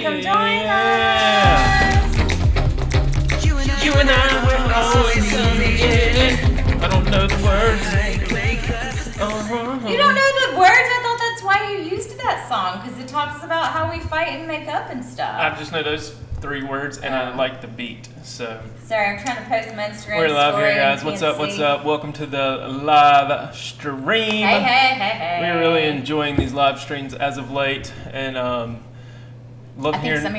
Come join us. You and I will always sing. I don't know the words. You don't know the words? I thought that's why you used that song, because it talks about how we fight and make up and stuff. I just know those 3 words, and I like the beat. So sorry, I'm trying to post my Instagram we're live story here, guys. What's up? What's up? Welcome to the live stream. Hey. We're really enjoying these live streams as of late, and love hearing from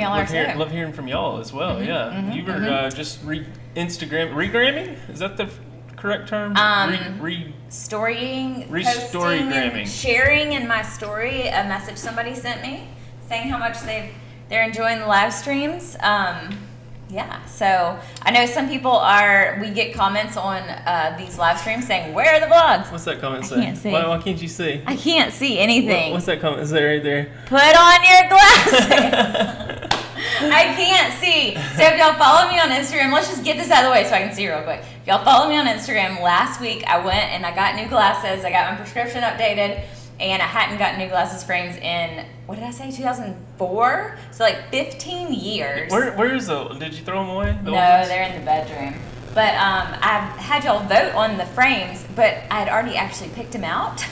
y'all as well. You were just regramming. Is that the correct term? Storying, Restorygramming. posting, and sharing in my story a message somebody sent me saying how much they're enjoying the live streams. So I know some people we get comments on these live streams saying, where are the vlogs? What's that comment say? I can't see. Why can't you see? I can't see anything. What's that comment say right there? Put on your glasses. I can't see. So if y'all follow me on Instagram, let's just get this out of the way so I can see real quick. If y'all follow me on Instagram, last week I went and I got new glasses. I got my prescription updated, and I hadn't gotten new glasses frames in, what did I say, 2004? So like 15 years. Where is did you throw them away? No, they're in the bedroom. But I had y'all vote on the frames, but I had already actually picked them out.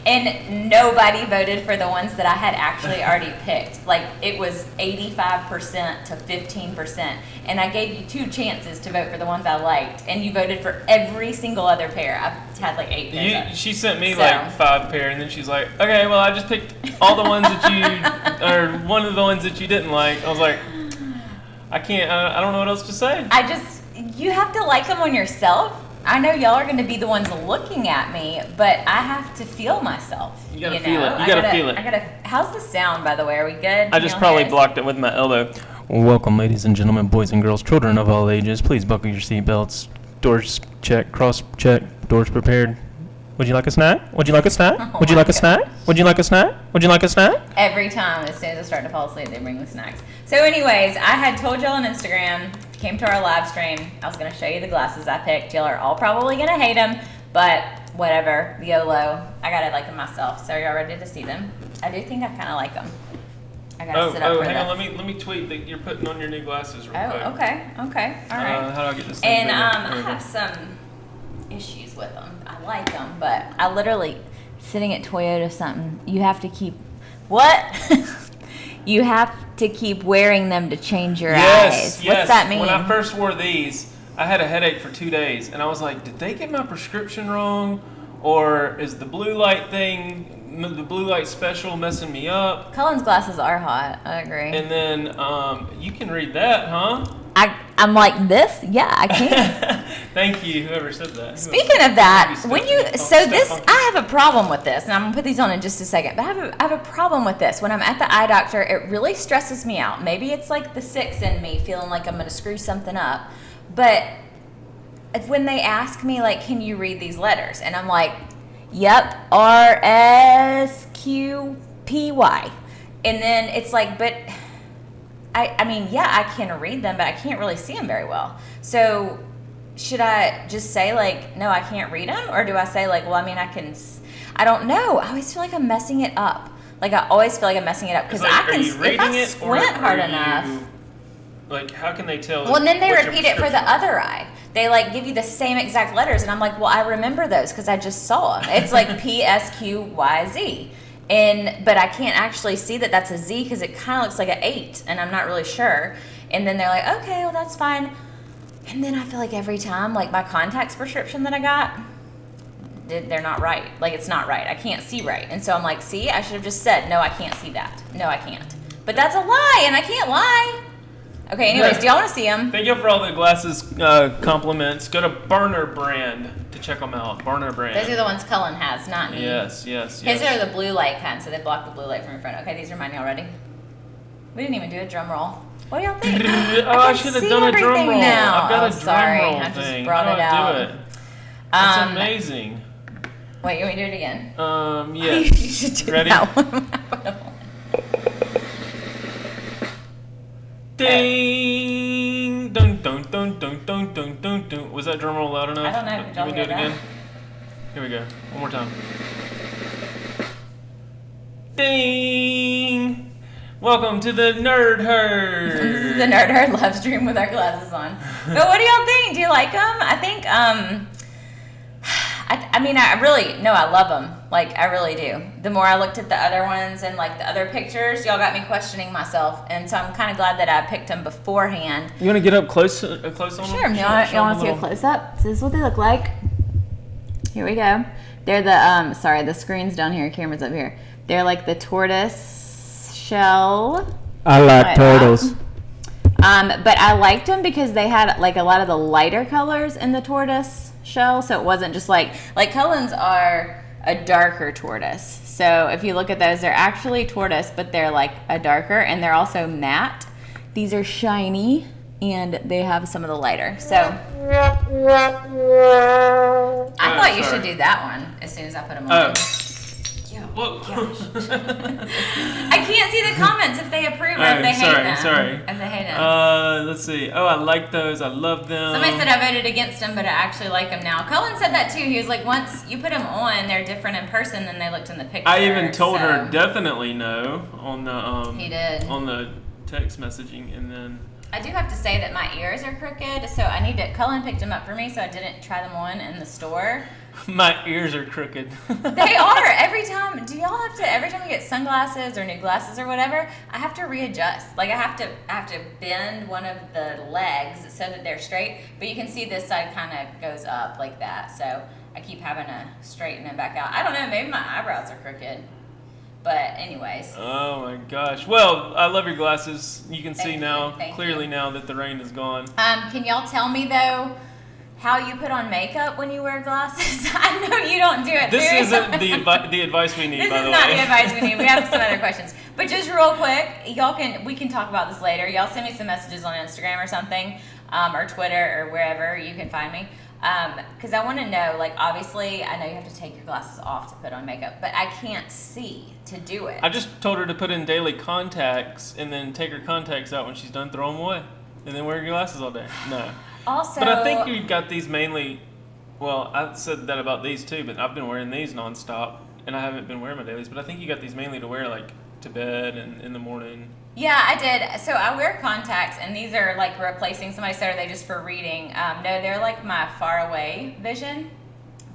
And nobody voted for the ones that I had actually already picked. Like, it was 85% to 15%. And I gave you 2 chances to vote for the ones I liked. And you voted for every single other pair. I've had like 8 pairs. She sent me like 5 pair, and then she's like, okay, well, I just picked all the ones that you, or one of the ones that you didn't like. I was like, I can't, I don't know what else to say. You have to like them on yourself. I know y'all are going to be the ones looking at me, but I have to feel myself. You gotta feel it. You gotta feel it. How's the sound, by the way? Are we good? I just probably blocked it with my elbow. Welcome, ladies and gentlemen, boys and girls, children of all ages. Please buckle your seatbelts. Doors check, cross check, doors prepared. Would you like a snack? Would you like a snack? Would you like a snack? Would you like a snack? Would you like a snack? Every time, as soon as I start to fall asleep, they bring the snacks. So anyways, I had told y'all on Instagram, came to our live stream, I was going to show you the glasses I picked. Y'all are all probably going to hate them, but whatever, YOLO. I got to like them myself. So are y'all ready to see them? I do think I kind of like them. I got to sit up for hang this. on, let me tweet that you're putting on your new glasses real quick. Okay, all right. How do I get this thing And I bigger? have some issues with them. I like them, but I literally, sitting at Toyota something, you have to keep, what? You have to keep wearing them to change your eyes. Yes. What's that mean? When I first wore these, I had a headache for 2 days, and I was like, did they get my prescription wrong? Or is the blue light the blue light special messing me up? Cullen's glasses are hot. I agree. And then you can read that, huh? I'm like this? Yeah, I can. Thank you, whoever said that. Speaking of that, I have a problem with this, and I'm gonna put these on in just a second. But I have a problem with this. When I'm at the eye doctor, it really stresses me out. Maybe it's like the 6 in me feeling like I'm gonna screw something up. But when they ask me, like, can you read these letters? And I'm like, yep, RSQPY. And then it's like, but I mean, yeah, I can read them, but I can't really see them very well. So should I just say, like, no, I can't read them? Or do I say, like, well, I mean, I don't know. I always feel like I'm messing it up. Like, I always feel like I'm messing it up. Because if I squint hard enough. Like, how can they tell? Well, and then they repeat it for the other eye. They, like, give you the same exact letters. And I'm like, well, I remember those because I just saw them. It's like PSQYZ. But I can't actually see that that's a Z because it kind of looks like an 8, and I'm not really sure. And then they're like, okay, well, that's fine. And then I feel like every time, like my contacts prescription that I got, they're not right. Like, it's not right. I can't see right. And so I'm like, see, I should have just said, no, I can't see that. No, I can't. But that's a lie, and I can't lie. Okay, anyways, do y'all want to see them? Thank you for all the glasses compliments. Go to Burner Brand to check them out. Burner Brand. Those are the ones Cullen has, not me. Yes. His are the blue light kind, so they block the blue light from in front. Okay, these are mine. Y'all ready? We didn't even do a drum roll. What do y'all think? I should have done a drum roll. Now. I've got a drum roll I thing. just brought it out. Do it. That's amazing. Wait, you want me to do it again? Yes. You should do Ready? that one. Ding! Dun dun dun dun dun dun dun dun. Was that drum roll loud enough? I don't know. Can we do it again? Here we go. One more time. Ding! Welcome to the Nerd This Herd. is the Nerd Herd live stream with our glasses on. But what do y'all think? Do you like them? I think, I mean, I love them. Like, I really do. The more I looked at the other ones and, like, the other pictures, y'all got me questioning myself. And so I'm kind of glad that I picked them beforehand. You want to get up close on them? Sure. Y'all want to see a close-up? So this is what they look like. Here we go. They're the, the screen's down here. Camera's up here. They're like the tortoise shell. I like turtles. But I liked them because they had like a lot of the lighter colors in the tortoise shell, so it wasn't just like Cullen's are a darker tortoise. So if you look at those, they're actually tortoise, but they're like a darker, and they're also matte. These are shiny, and they have some of the lighter. So I thought you should do that one as soon as I put them on. Well, I can't see the comments if they approve or if they hate them. If they hate them. Let's see. Oh, I like those. I love them. Somebody said I voted against them, but I actually like them now. Cullen said that too. He was like, once you put them on, they're different in person than they looked in the picture. I even told her definitely no on the he did. on the text messaging, and then I do have to say that my ears are crooked, so I need to. Cullen picked them up for me, so I didn't try them on in the store. my ears are crooked. They are every time. Do y'all have to every time you get sunglasses or new glasses or whatever? I have to readjust. Like I have to bend one of the legs so that they're straight. But you can see this side kind of goes up like that. So I keep having to straighten it back out. I don't know. Maybe my eyebrows are crooked. But anyways. Oh my gosh. Well, I love your glasses. You can see now clearly now that the rain is gone. Can y'all tell me though how you put on makeup when you wear glasses? I know you don't do it. This isn't the advice we need, by the way. This is not the advice we need. We have some other questions. But just real quick, we can talk about this later. Y'all send me some messages on Instagram or something, or Twitter or wherever you can find me. Because I want to know, like, obviously, I know you have to take your glasses off to put on makeup, but I can't see to do it. I just told her to put in daily contacts and then take her contacts out when she's done, throw them away, and then wear your glasses all day. No. Also, but I think you got these mainly. Well, I said that about these too, but I've been wearing these nonstop, and I haven't been wearing my dailies. But I think you got these mainly to wear like to bed and in the morning. Yeah, I did. So I wear contacts, and these are like replacing. Somebody said, are they just for reading? No, they're like my far away vision.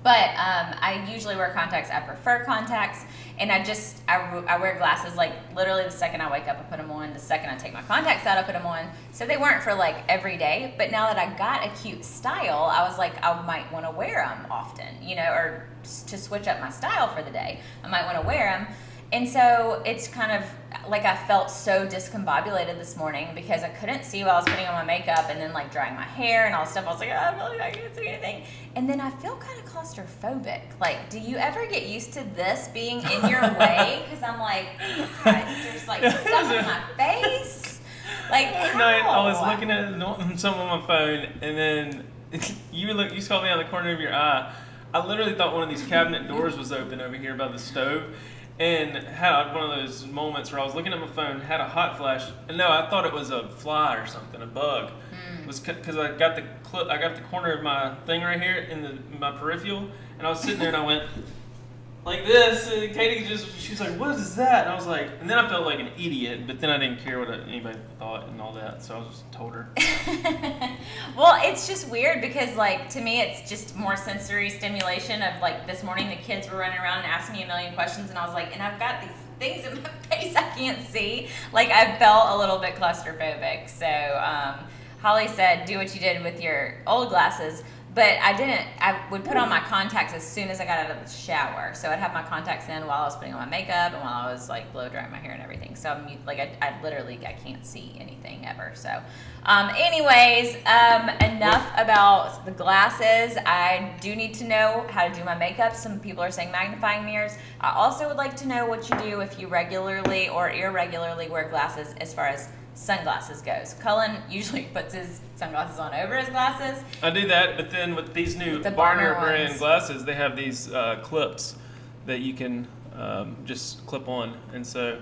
But I usually wear contacts. I prefer contacts, and I wear glasses like literally the second I wake up, I put them on. The second I take my contacts out, I put them on. So they weren't for like every day. But now that I got a cute style, I was like, I might want to wear them often, or to switch up my style for the day. I might want to wear them. And so it's kind of like I felt so discombobulated this morning because I couldn't see while I was putting on my makeup and then like drying my hair and all this stuff. I was like, I feel like I can't see anything. And then I feel kind of claustrophobic. Like, do you ever get used to this being in your way? Because I'm like, God, there's like stuff in my face. Like, One night I was looking at something on my phone, and then you saw me out of the corner of your eye. I literally thought one of these cabinet doors was open over here by the stove. And had one of those moments where I was looking at my phone, had a hot flash, and no, I thought it was a fly or something, a bug. It was because I got the corner of my thing right here in my peripheral, and I was sitting there and I went like this, and Katie she was like, "What is that?" And I was like, and then I felt like an idiot, but then I didn't care what anybody thought and all that, so I just told her. Well, it's just weird because, like, to me, it's just more sensory stimulation of, like, this morning the kids were running around and asking me a million questions, and I was like, and I've got these things in my face I can't see. Like, I felt a little bit claustrophobic. So, Holly said, do what you did with your old glasses. But I didn't. I would put on my contacts as soon as I got out of the shower. So I'd have my contacts in while I was putting on my makeup and while I was like blow drying my hair and everything. So I'm like, I literally can't see anything ever. So, anyways, enough about the glasses. I do need to know how to do my makeup. Some people are saying magnifying mirrors. I also would like to know what you do if you regularly or irregularly wear glasses as far as sunglasses goes. Cullen usually puts his sunglasses on over his glasses. I do that, but then with these new Barner brand glasses, they have these clips that you can just clip on, and so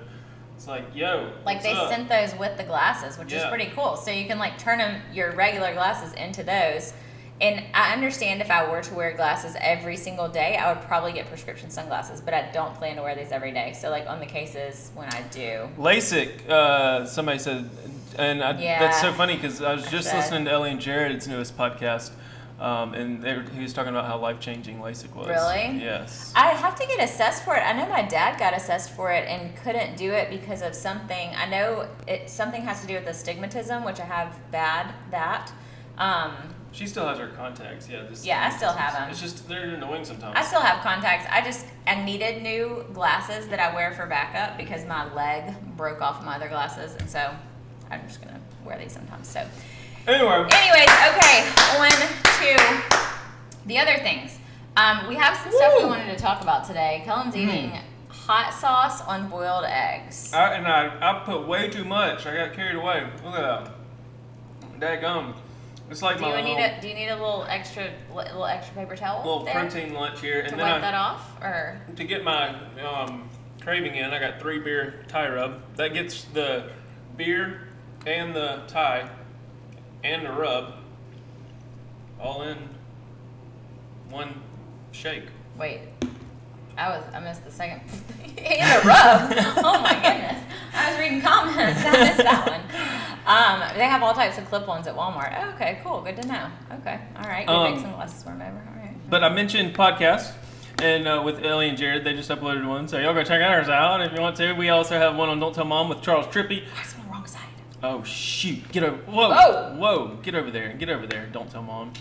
it's like, yo, like they sent those with the glasses, which is pretty cool. So you can like turn your regular glasses into those, And I understand if I were to wear glasses every single day, I would probably get prescription sunglasses, but I don't plan to wear these every day. So, like, on the cases when I do. LASIK, somebody said, and that's so funny because I was just listening to Ellie and Jared's newest podcast, and he was talking about how life-changing LASIK was. Really? Yes. I have to get assessed for it. I know my dad got assessed for it and couldn't do it because of something. I know something has to do with astigmatism, which I have that. She still has her contacts, yeah. Yeah, I still have them. It's just, they're annoying sometimes. I still have contacts. I needed new glasses that I wear for backup because my leg broke off my other glasses, and so I'm just going to wear these sometimes. So, anyways, okay, on to the other things. We have some stuff we wanted to talk about today. Cullen's eating hot sauce on boiled eggs. I put way too much. I got carried away. Look at that. Daggum. It's like do you need a little extra paper towel? Little protein lunch here, and to wipe that off, or to get my craving in. I got 3 beer Thai rub. That gets the beer and the Thai and the rub all in one shake. Wait, I missed the second and a rub. Oh my goodness! I was reading comments. I missed that one. They have all types of clip-ons at Walmart. Oh, okay, cool. Good to know. Okay, all right. Good make some glasses for me over. All right. But I mentioned podcast, and with Ellie and Jared, they just uploaded one. So y'all go check ours out if you want to. We also have one on Don't Tell Mom with Charles Trippy. Oh, it's on the wrong side. Oh shoot! Get over. Whoa! Get over there! Don't tell Mom.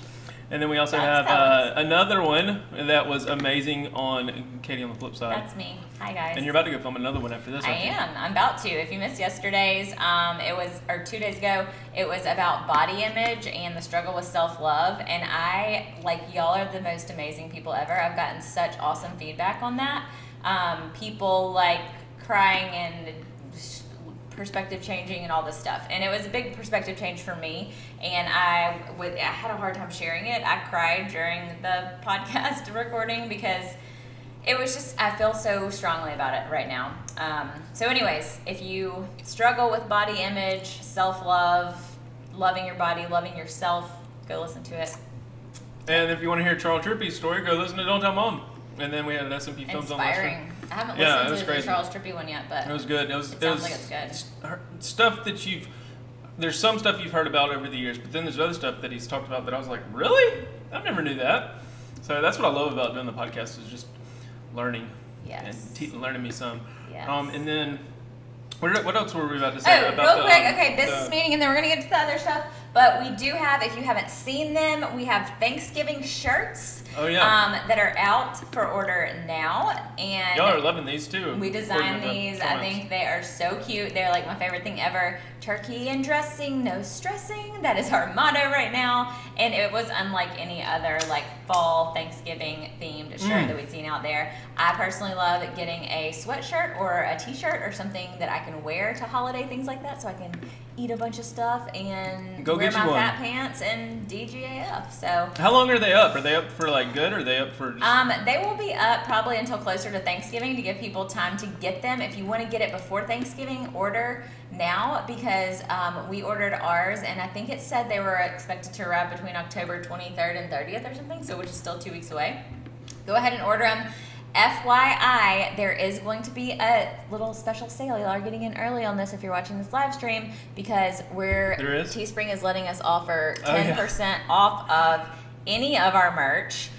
And then we also have another one that was amazing on Katie on the Flip Side. That's me. Hi, guys. And you're about to go film another one after this. I am. I'm about to. If you missed yesterday's, it was, or 2 days ago, it was about body image and the struggle with self-love. And y'all are the most amazing people ever. I've gotten such awesome feedback on that. People like crying and perspective changing and all this stuff, and it was a big perspective change for me, and I had a hard time sharing it. I cried during the podcast recording because it was just, I feel so strongly about it right now. So anyways, if you struggle with body image, self-love, loving your body, loving yourself, go listen to it. And if you want to hear Charles Trippy's story, go listen to Don't Tell Mom. And then we had SMP Films on last week. I haven't listened to the Charles Trippy one yet, but it was good. It sounds like it's good. Stuff that there's some stuff you've heard about over the years, but then there's other stuff that he's talked about that I was like, really? I never knew that. So that's what I love about doing the podcast, is just learning. Yes. And learning me some. Yes. And then what else were we about to say? Real quick, okay, business meeting, and then we're going to get to the other stuff. But we do have, if you haven't seen them, we have Thanksgiving shirts that are out for order now. And y'all are loving these too. We designed these. I think they are so cute. They're like my favorite thing ever. Turkey and dressing, no stressing. That is our motto right now. And it was unlike any other like fall Thanksgiving themed shirt that we've seen out there. I personally love getting a sweatshirt or a t-shirt or something that I can wear to holiday things like that, so I can eat a bunch of stuff and wear my fat pants and DGAF. So how long are they up? Are they up for like good, or are they up for just... They will be up probably until closer to Thanksgiving to give people time to get them. If you want to get it before Thanksgiving, order now, because we ordered ours, and I think it said they were expected to arrive between October 23rd and 30th or something, so which is still 2 weeks away. Go ahead and order them. FYI, there is going to be a little special sale. Y'all are getting in early on this if you're watching this live stream, because Teespring is letting us offer 10% off of any of our merch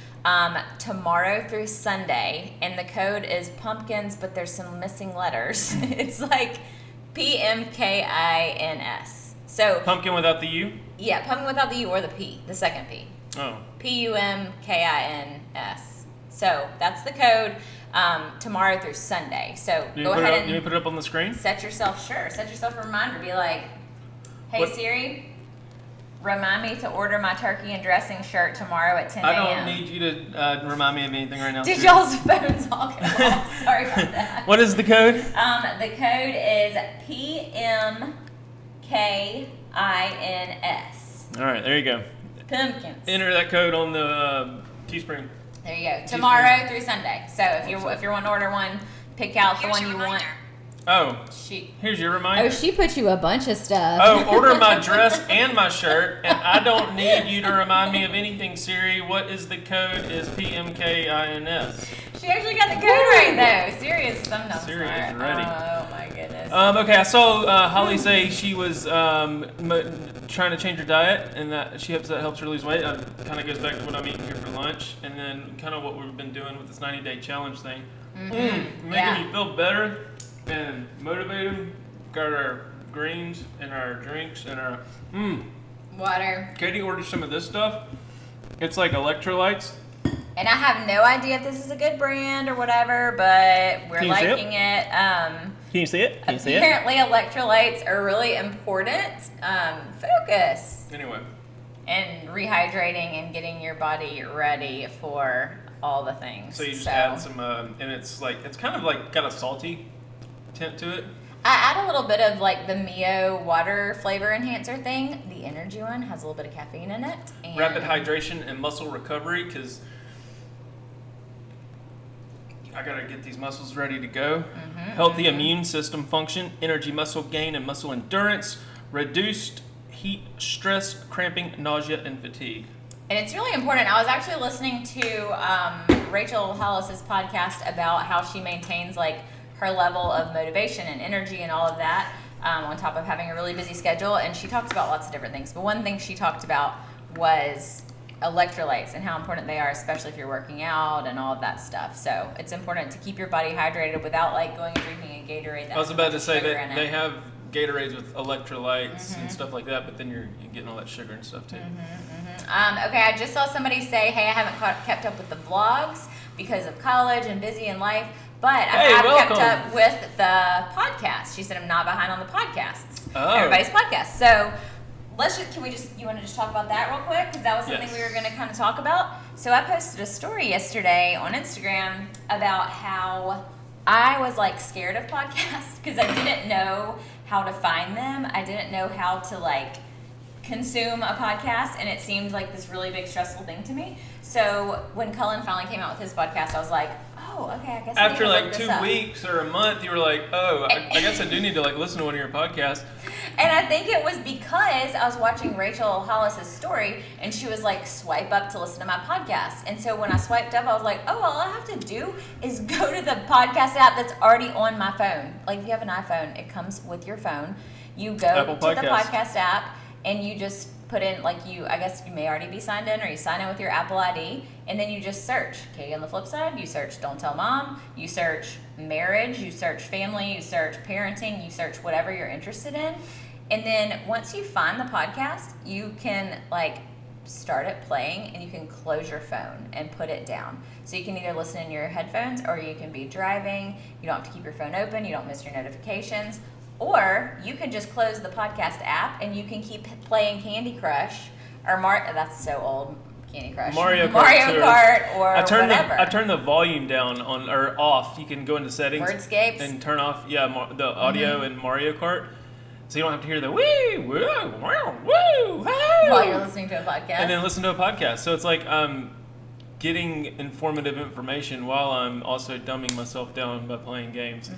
tomorrow through Sunday, and the code is pumpkins, but there's some missing letters. It's like PMKINS. So pumpkin without the U? Yeah, pumpkin without the U or the P, the second P. Oh. PUMKINS. So that's the code tomorrow through Sunday. So go ahead and you put it up on the screen. Set yourself a reminder. Be like, hey Siri, remind me to order my turkey and dressing shirt tomorrow at 10 a.m. I don't need you to remind me of anything right now. Did y'all's phones all go off? Sorry about that. What is the code? The code is PMKINS. All right, there you go. Pumpkins. Enter that code on the Teespring. There you go. Tomorrow through Sunday. So if you're wanting to order one, pick out the one you want. Oh, She. here's your reminder. Oh, she put you a bunch of stuff. Oh, order my dress and my shirt, and I don't need you to remind me of anything, Siri. What is the code? Is PMKINS. She actually got the code right though. Siri is sometimes Siri smart. is ready. Oh my goodness. Okay, I saw Holly say she was trying to change her diet, and that she hopes that helps her lose weight. Kind of goes back to what I'm eating here for lunch, and then kind of what we've been doing with this 90-day challenge thing. Making you feel better and motivated. Got our greens and our drinks and our Water. Katie ordered some of this stuff. It's like electrolytes. And I have no idea if this is a good brand or whatever, but we're Can you see liking it. Can you see it? Can you see it? Apparently, electrolytes are really important. Focus. Anyway. And rehydrating and getting your body ready for all the things. So you just add some, and it's kind of like got a salty tint to it. I add a little bit of like the Mio water flavor enhancer thing. The energy one has a little bit of caffeine in it. And Rapid hydration and muscle recovery, because I gotta get these muscles ready to go. Healthy immune system function, energy, muscle gain, and muscle endurance, reduced heat, stress, cramping, nausea, and fatigue. And it's really important. I was actually listening to Rachel Hollis's podcast about how she maintains like her level of motivation and energy and all of that on top of having a really busy schedule. And she talked about lots of different things. But one thing she talked about was electrolytes and how important they are, especially if you're working out and all of that stuff. So it's important to keep your body hydrated without like going and drinking a Gatorade. I was about to say that they have Gatorades with electrolytes and stuff like that, but then you're getting all that sugar and stuff too. Okay, I just saw somebody say, hey, I haven't kept up with the vlogs because of college and busy in life, but I have kept up with the podcast. She said I'm not behind on the podcasts. Everybody's podcast. So you want to just talk about that real quick? Because that was something we were going to kind of talk about. So I posted a story yesterday on Instagram about how I was like scared of podcasts because I didn't know how to find them. I didn't know how to like consume a podcast, and it seemed like this really big stressful thing to me. So when Cullen finally came out with his podcast, I was like, oh, okay, I guess I need After to like look 2 this up. weeks or a month, you were like, oh, I guess I do need to like listen to one of your podcasts. And I think it was because I was watching Rachel Hollis's story, and she was like, swipe up to listen to my podcast. And so when I swiped up, I was like, oh, all I have to do is go to the podcast app that's already on my phone. Like if you have an iPhone, it comes with your phone. You go to the podcast app, and you just put in, I guess you may already be signed in, or you sign in with your Apple ID, and then you just search. Okay, on the flip side, you search Don't Tell Mom, you search marriage, you search family, you search parenting, you search whatever you're interested in. And then once you find the podcast, you can start it playing, and you can close your phone and put it down. So you can either listen in your headphones, or you can be driving. You don't have to keep your phone open. You don't miss your notifications. Or you can just close the podcast app, and you can keep playing Candy Crush or that's so old. Candy Crush, Mario Kart, or whatever. I turned the volume down or off. You can go into settings, Wordscapes, and turn off the audio in Mario Kart, so you don't have to hear the woo woo woo woo while you're listening to a podcast. And then listen to a podcast. So it's like I'm getting informative information while I'm also dumbing myself down by playing games.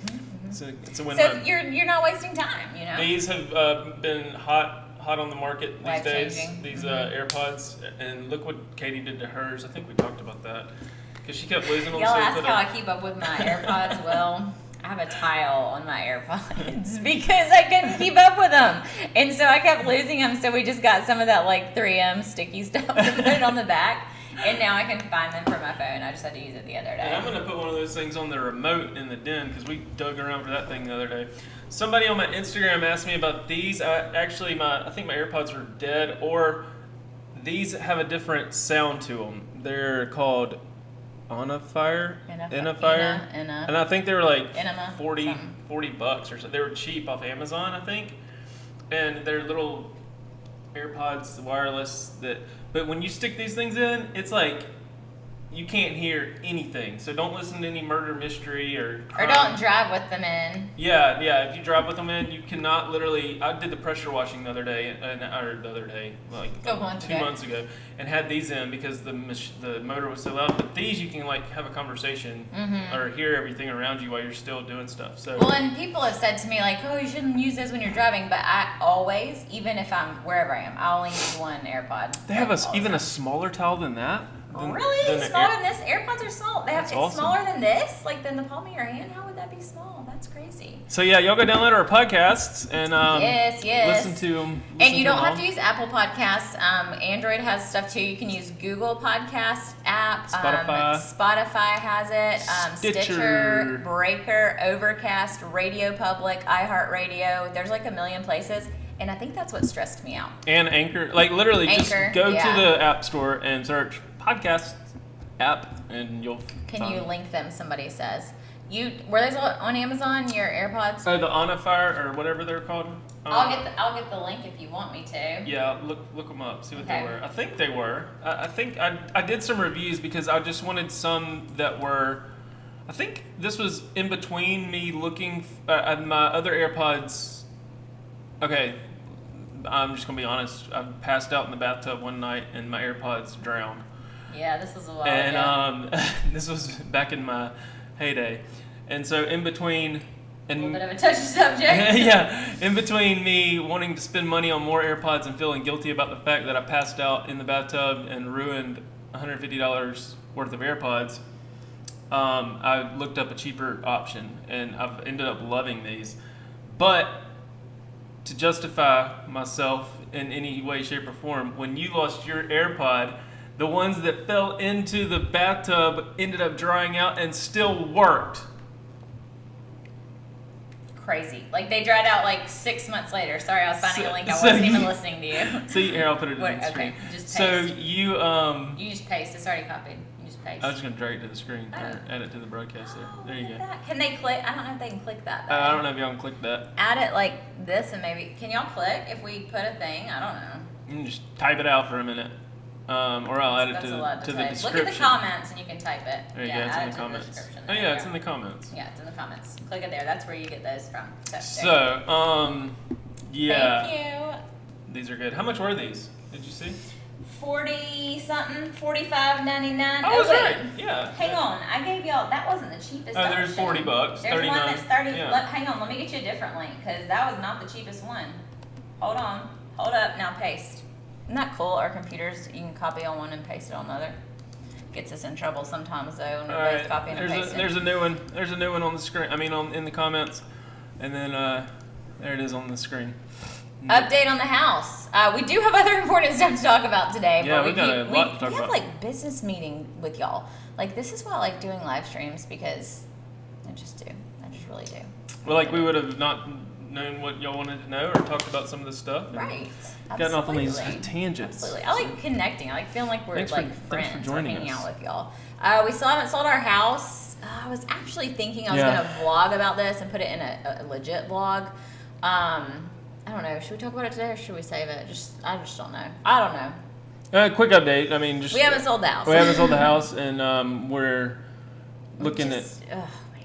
It's a win-win. So you're not wasting time, you know. These have been hot on the market these days. Life-changing. These AirPods, and look what Katie did to hers. I think we talked about that because she kept losing them. Y'all ask how I keep up with my AirPods. Well, I have a tile on my AirPods because I couldn't keep up with them, and so I kept losing them. So we just got some of that 3M sticky stuff to put it on the back. And now I can find them from my phone. I just had to use it the other day. And I'm going to put one of those things on the remote in the den because we dug around for that thing the other day. Somebody on my Instagram asked me about these. I think my AirPods were dead, or these have a different sound to them. They're called Onifier. And I think they were like Enema, $40 or so. They were cheap off Amazon, I think. And they're little AirPods wireless but when you stick these things in, it's like you can't hear anything. So don't listen to any murder mystery or crime. Or don't drive with them in. Yeah. If you drive with them in, you cannot literally. I did the pressure washing the other day, like 2 months ago, and had these in because the motor was so loud. But these you can like have a conversation or hear everything around you while you're still doing stuff. So well, and people have said to me like, oh, you shouldn't use those when you're driving. But I always, even if I'm wherever I am, I only use one AirPod. They have even a smaller towel than that. Really? Smaller than this? AirPods are small. It's awesome. Smaller than this? Like than the palm of your hand? How would that be small? That's crazy. So yeah, y'all go download our podcasts and yes. listen to them. And you don't have to use Apple Podcasts. Android has stuff too. You can use Google Podcast app. Spotify has it. Stitcher, Breaker, Overcast, Radio Public, iHeartRadio. There's like a million places. And I think that's what stressed me out. And Anchor. Like literally just go to the App Store and search podcast app and you'll Can you link them, somebody says. Were those on Amazon, your AirPods? Oh, the Onifire or whatever they're called. I'll get the link if you want me to. Yeah, look them up, see what they were. I think they were. I think I did some reviews because I just wanted some that were. I think this was in between me looking at my other AirPods. Okay, I'm just gonna be honest. I passed out in the bathtub one night and my AirPods drowned. Yeah, this was a while ago. And this was back in my heyday. And so in between... A little bit of a touchy subject. Yeah, in between me wanting to spend money on more AirPods and feeling guilty about the fact that I passed out in the bathtub and ruined $150 worth of AirPods, I looked up a cheaper option, and I've ended up loving these. But to justify myself in any way, shape, or form, when you lost your AirPod, the ones that fell into the bathtub ended up drying out and still worked. Crazy. Like they dried out like 6 months later. Sorry, I was finding a link. I wasn't even listening to you. So here, I'll put it on the screen. Okay, just paste. So you You just paste. It's already copied. You just paste. I was just gonna drag it to the screen or add it to the broadcast there. There you go. Can they click? I don't know if they can click that. I don't know if y'all can click that. Add it like this and maybe. Can y'all click if we put a thing? I don't know. You can just type it out for a minute. Or I'll add it to the description. Look at the comments and you can type it. There you go, it's in the comments. Oh yeah, it's in the comments. Yeah, it's in the comments. Click it there. That's where you get those from. So, yeah. Thank you. These are good. How much were these? Did you see? 40 something, $45.99. Oh, that's right. Yeah. Hang on, I gave y'all. That wasn't the cheapest. Oh, there's $40. There's 39. one that's 30. Yeah. Hang on, let me get you a different link because that was not the cheapest one. Hold on, hold up. Now paste. Isn't that cool? Our computers, you can copy on one and paste it on the other. Gets us in trouble sometimes though when we're both copying and pasting. There's a new one. There's a new one on the screen. I mean, in the comments, and then there it is on the screen. Update on the house. We do have other important stuff to talk about today. Yeah, but we got a lot to talk about. We have like business meeting with y'all. Like this is why I like doing live streams because I just do. I just really do. Well, like we would have not known what y'all wanted to know or talked about some of this stuff. Right. Gotten off on these tangents. Absolutely. I like connecting. I like feeling like we're friends. Thanks for joining hanging us. out with y'all. We still haven't sold our house. I was actually thinking I was going to vlog about this and put it in a legit vlog. I don't know. Should we talk about it today or should we save it? I just don't know. I don't know. Quick update. I mean, we haven't sold the house. We haven't sold the house, and we're looking at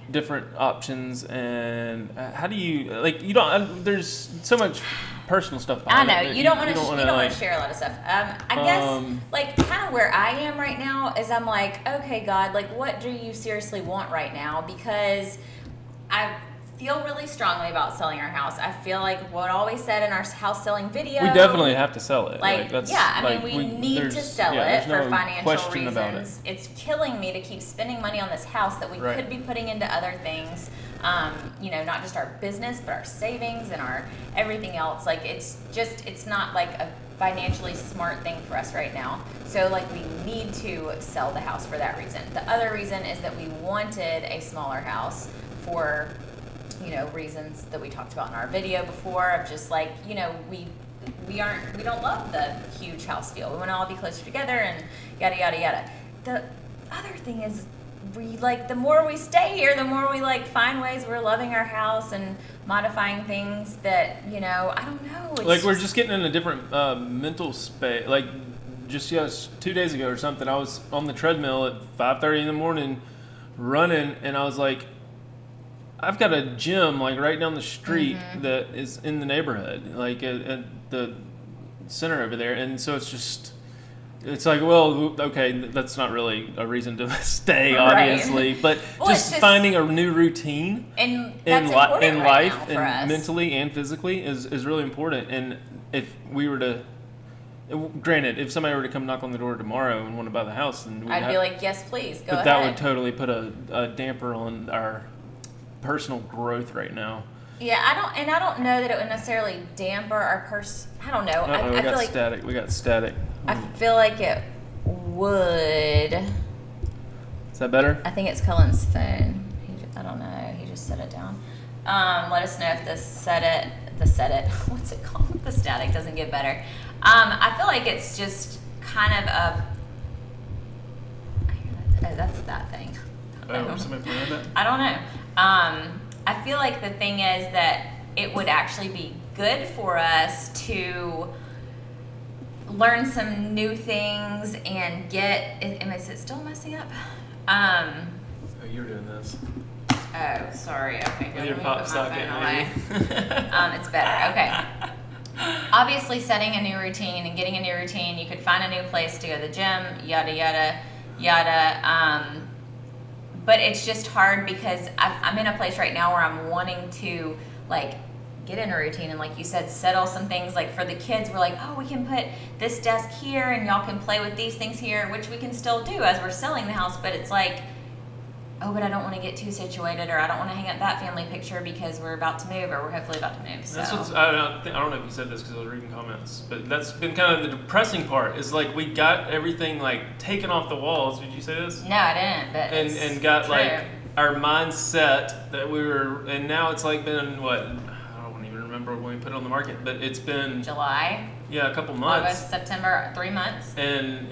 different options. And how do you you don't? There's so much personal stuff behind I know it. you don't want to share a lot of stuff. I guess kind of where I am right now is I'm like, okay, God, like what do you seriously want right now? Because I feel really strongly about selling our house. I feel like what I always said in our house selling video. We definitely have to sell it. We need to sell it for financial reasons. About it. It's killing me to keep spending money on this house that we could be putting into other things. Not just our business, but our savings and our everything else. Like it's not like a financially smart thing for us right now. So like we need to sell the house for that reason. The other reason is that we wanted a smaller house for reasons that we talked about in our video before of just like, we don't love the huge house feel. We want to all be closer together and yada, yada, yada. The other thing is the more we stay here, the more we find ways we're loving our house and modifying things that, I don't know. We're just getting in a different mental space, just 2 days ago or something. I was on the treadmill at 5:30 in the morning, running, and I was like, I've got a gym like right down the street that is in the neighborhood, like at the center over there, and so it's like, well, okay, that's not really a reason to stay, obviously, but Well, just finding a new routine And in, that's important in right life now for and us. mentally and physically is really important. And if we were to, granted, if somebody were to come knock on the door tomorrow and want to buy the house, then I'd be like, yes, please, go but ahead. that would totally put a damper on our personal growth right now. Yeah, I don't know that it would necessarily damper our I don't know. We I feel got like static. We got static. I feel like it would. Is that better? I think it's Cullen's phone. I don't know. He just set it down. Let us know if the set it. What's it called? The static doesn't get better. I feel like it's just kind of a. That's that thing. Oh, somebody pointed that? I don't know. I feel like the thing is that it would actually be good for us to learn some new things and get. Is it still messing up? Oh, you're doing this. Oh, sorry. Okay, With let your me pop put my socket, phone away. maybe. It's better. Okay. Obviously, setting a new routine and getting a new routine, you could find a new place to go to the gym, yada, yada, yada. But it's just hard because I'm in a place right now where I'm wanting to, like, get in a routine and, like you said, settle some things. Like, for the kids, we're like, oh, we can put this desk here and y'all can play with these things here, which we can still do as we're selling the house. But it's like, oh, but I don't want to get too situated, or I don't want to hang up that family picture because we're about to move, or we're hopefully about to move. So That's what's, I don't know if you said this because I was reading comments, but that's been kind of the depressing part. Is like we got everything like taken off the walls. Did you say this? no, I didn't. But And got true. like our mindset that we were, and now it's like been what, I don't even remember when we put it on the market, but it's been July, a couple months, August, September, 3 months. and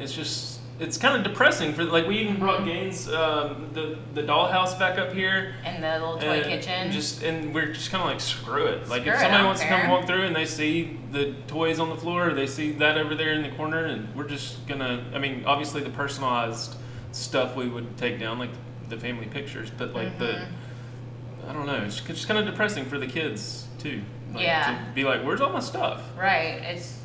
it's kind of depressing for like we even brought Gaines the dollhouse back up here. And the little toy And kitchen. and we're just kind of like, screw it. Like Screw if it, I somebody don't wants to care. come walk through and they see the toys on the floor, or they see that over there in the corner, and we're just gonna. I mean, obviously the personalized stuff we would take down, like the family pictures, but like I don't know. It's just kind of depressing for the kids too. Like, Yeah. To be like, where's all my stuff? Right. It's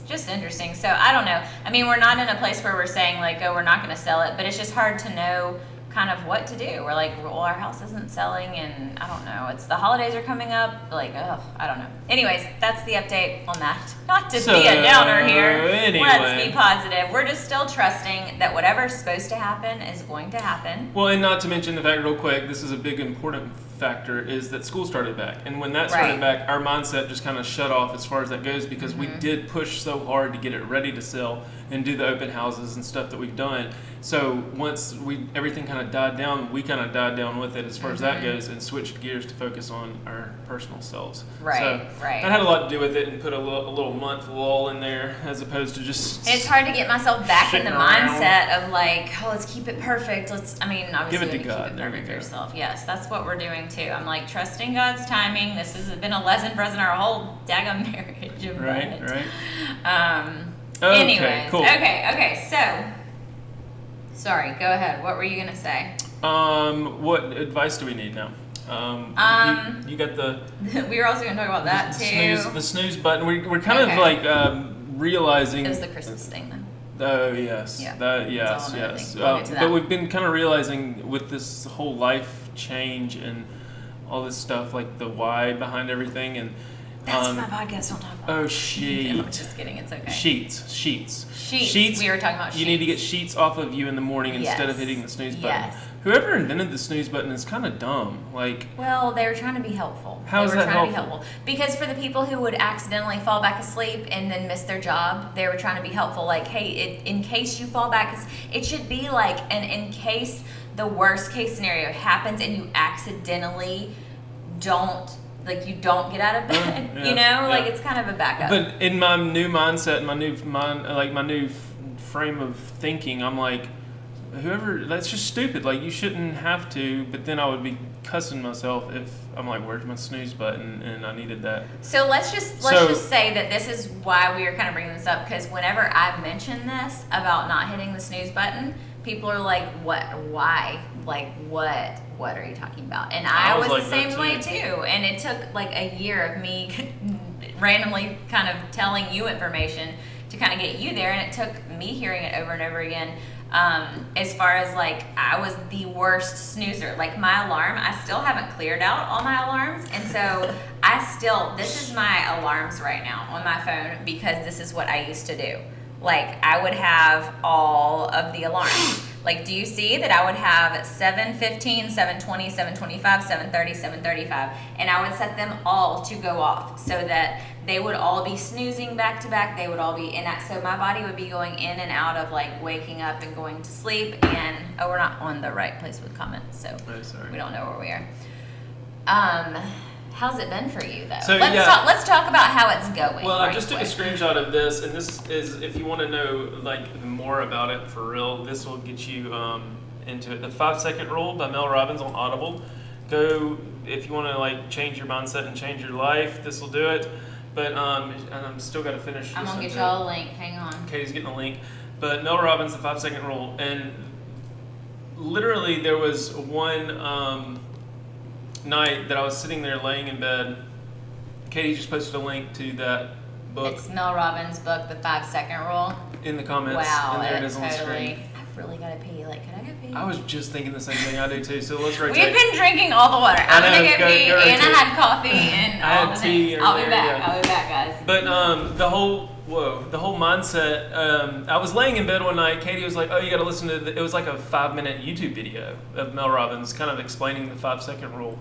just interesting. So I don't know. I mean, we're not in a place where we're saying like, oh, we're not going to sell it, but it's just hard to know kind of what to do. We're like, well, our house isn't selling, and I don't know. It's the holidays are coming up. Like, oh, I don't know. Anyways, that's the update on that. Not to be a downer here. Anyway. Let's be positive. We're just still trusting that whatever's supposed to happen is going to happen. Well, and not to mention the fact, real quick, this is a big important factor, is that school started back. And when that started Right. back, our mindset just kind of shut off as far as that goes, because we did push so hard to get it ready to sell and do the open houses and stuff that we've done. So once everything kind of died down, we kind of died down with it as far as that goes, and switched gears to focus on our personal selves. Right, So right. that had a lot to do with it, and put a little month lull in there as opposed to just... It's hard to get myself back in the Shitting around. mindset of like, oh, let's keep it perfect. I mean, obviously, Give it to we God. keep it There we perfect for go. yourself. Yes, that's what we're doing too. I'm like, trusting God's timing. This has been a lesson for us in our whole daggone marriage. Of Right, it. right. Okay, Anyways, cool. okay. So, sorry. Go ahead. What were you gonna say? What advice do we need now? You got the... We were also gonna talk about that too. The snooze button. We're kind Okay. of like realizing. It was the Christmas thing, though. Oh yes, Yeah. yes, That's all another yes. thing. We'll get to But that. we've been kind of realizing with this whole life change and all this stuff, like the why behind everything, and That's my podcast. Don't talk about. oh No, sheet, I'm just kidding. It's okay. sheets. Sheets. We were talking about You need to get sheets. sheets off of you in the morning instead of Yes. hitting the snooze button. Yes. Whoever invented the snooze button is kind of dumb. Like, Well, they were trying to be helpful. How is they were that trying to be helpful? helpful. Because for the people who would accidentally fall back asleep and then miss their job, they were trying to be helpful. Like, hey, in case you fall back, it should be like an in case the worst case scenario happens and you accidentally don't get out of bed. Yeah, you know, like yeah. it's kind of a backup. but in my new mindset, my new frame of thinking, I'm like, whoever, that's just stupid. Like, you shouldn't have to. But then I would be cussing myself if I'm like, where's my snooze button, and I needed that. So let's just say that this is why we are kind of bringing this up, because whenever I mention this about not hitting the snooze button, people are like, what, why, like what are you talking about? And I was like the same that way too, and it took like a year of me randomly kind of telling you information to kind of get you there, and it took me hearing it over and over again. As far as like, I was the worst snoozer. Like my alarm, I still haven't cleared out all my alarms, and so this is my alarms right now on my phone, because this is what I used to do. Like I would have all of the alarms. Like, do you see that I would have 7:15, 7:20, 7:25, 7:30, 7:35, and I would set them all to go off so that they would all be snoozing back to back. They would all be in that, so my body would be going in and out of like waking up and going to sleep. And we're not on the right place with comments, so we don't know where we are. How's it been for you though? So, let's talk about how it's going. Well, I just took a screenshot of this, and this is, if you want to know like more about it for real, this will get you into it. The 5-second rule by Mel Robbins on Audible. Go if you want to like change your mindset and change your life. This will do it. But and I'm still got to finish. I'm gonna get y'all a link. Hang on. Katie's getting a link. But Mel Robbins, the 5-second rule, and literally there was one night that I was sitting there laying in bed. Katie just posted a link to that book. It's Mel Robbins' book, The 5-Second Rule. In the comments. Wow, and there it is on the screen. I've really got to pee. Like, can I go pee? I was just thinking the same thing. I do too. So let's rotate. We've been drinking all the water. I'm going to go pee, and I had coffee, and I all had the tea things. I'll be earlier, back. yeah. I'll be back, guys. But the whole mindset. I was laying in bed one night. Katie was like, "Oh, you got to listen to." It was like a 5-minute YouTube video of Mel Robbins, kind of explaining the 5-second rule,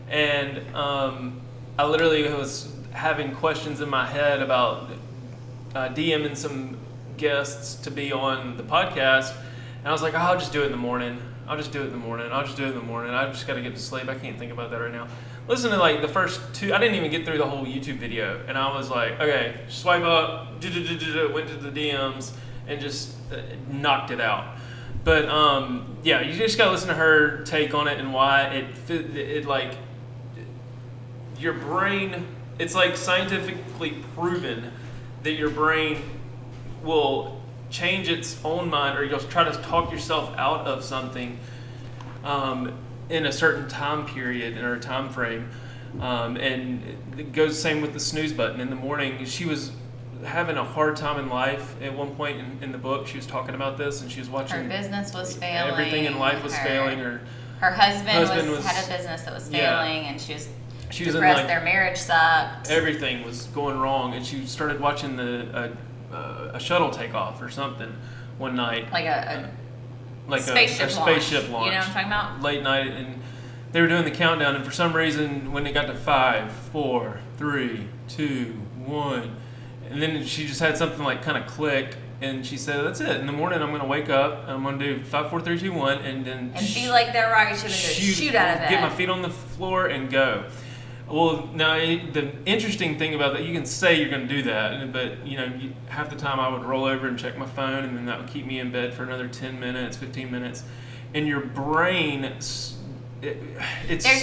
and I literally was having questions in my head about DMing some guests to be on the podcast, and I was like, "Oh, I'll just do it in the morning. I'll just do it in the morning. I'll just do it in the morning. I just got to get to sleep. I can't think about that right now." Listen to like the first 2. I didn't even get through the whole YouTube video, and I was like, "Okay, swipe up." Went to the DMs and just knocked it out. But yeah, you just gotta listen to her take on it and why it like your brain. It's like scientifically proven that your brain will change its own mind, or you'll try to talk yourself out of something in a certain time period or a time frame. And it goes the same with the snooze button in the morning. She was having a hard time in life at one point in the book. She was talking about this, and she was watching. Her business was failing. Everything in life was failing. Her husband had a business that was failing, and she was depressed. Their marriage sucked. Everything was going wrong, and she started watching a shuttle take off or something one night. Like a spaceship launch. You know what I'm talking about? Late night, and they were doing the countdown, and for some reason, when it got to 5, 4, 3, 2, 1, and then she just had something like kind of click, and she said, "That's it. In the morning, I'm going to wake up, and I'm going to do 5, 4, 3, 2, 1, and then feel like they're rocket ship and shoot out of bed. Get my feet on the floor and go." Well, now the interesting thing about that, you can say you're going to do that, but half the time I would roll over and check my phone, and then that would keep me in bed for another 10 minutes, 15 minutes, and your brain. There's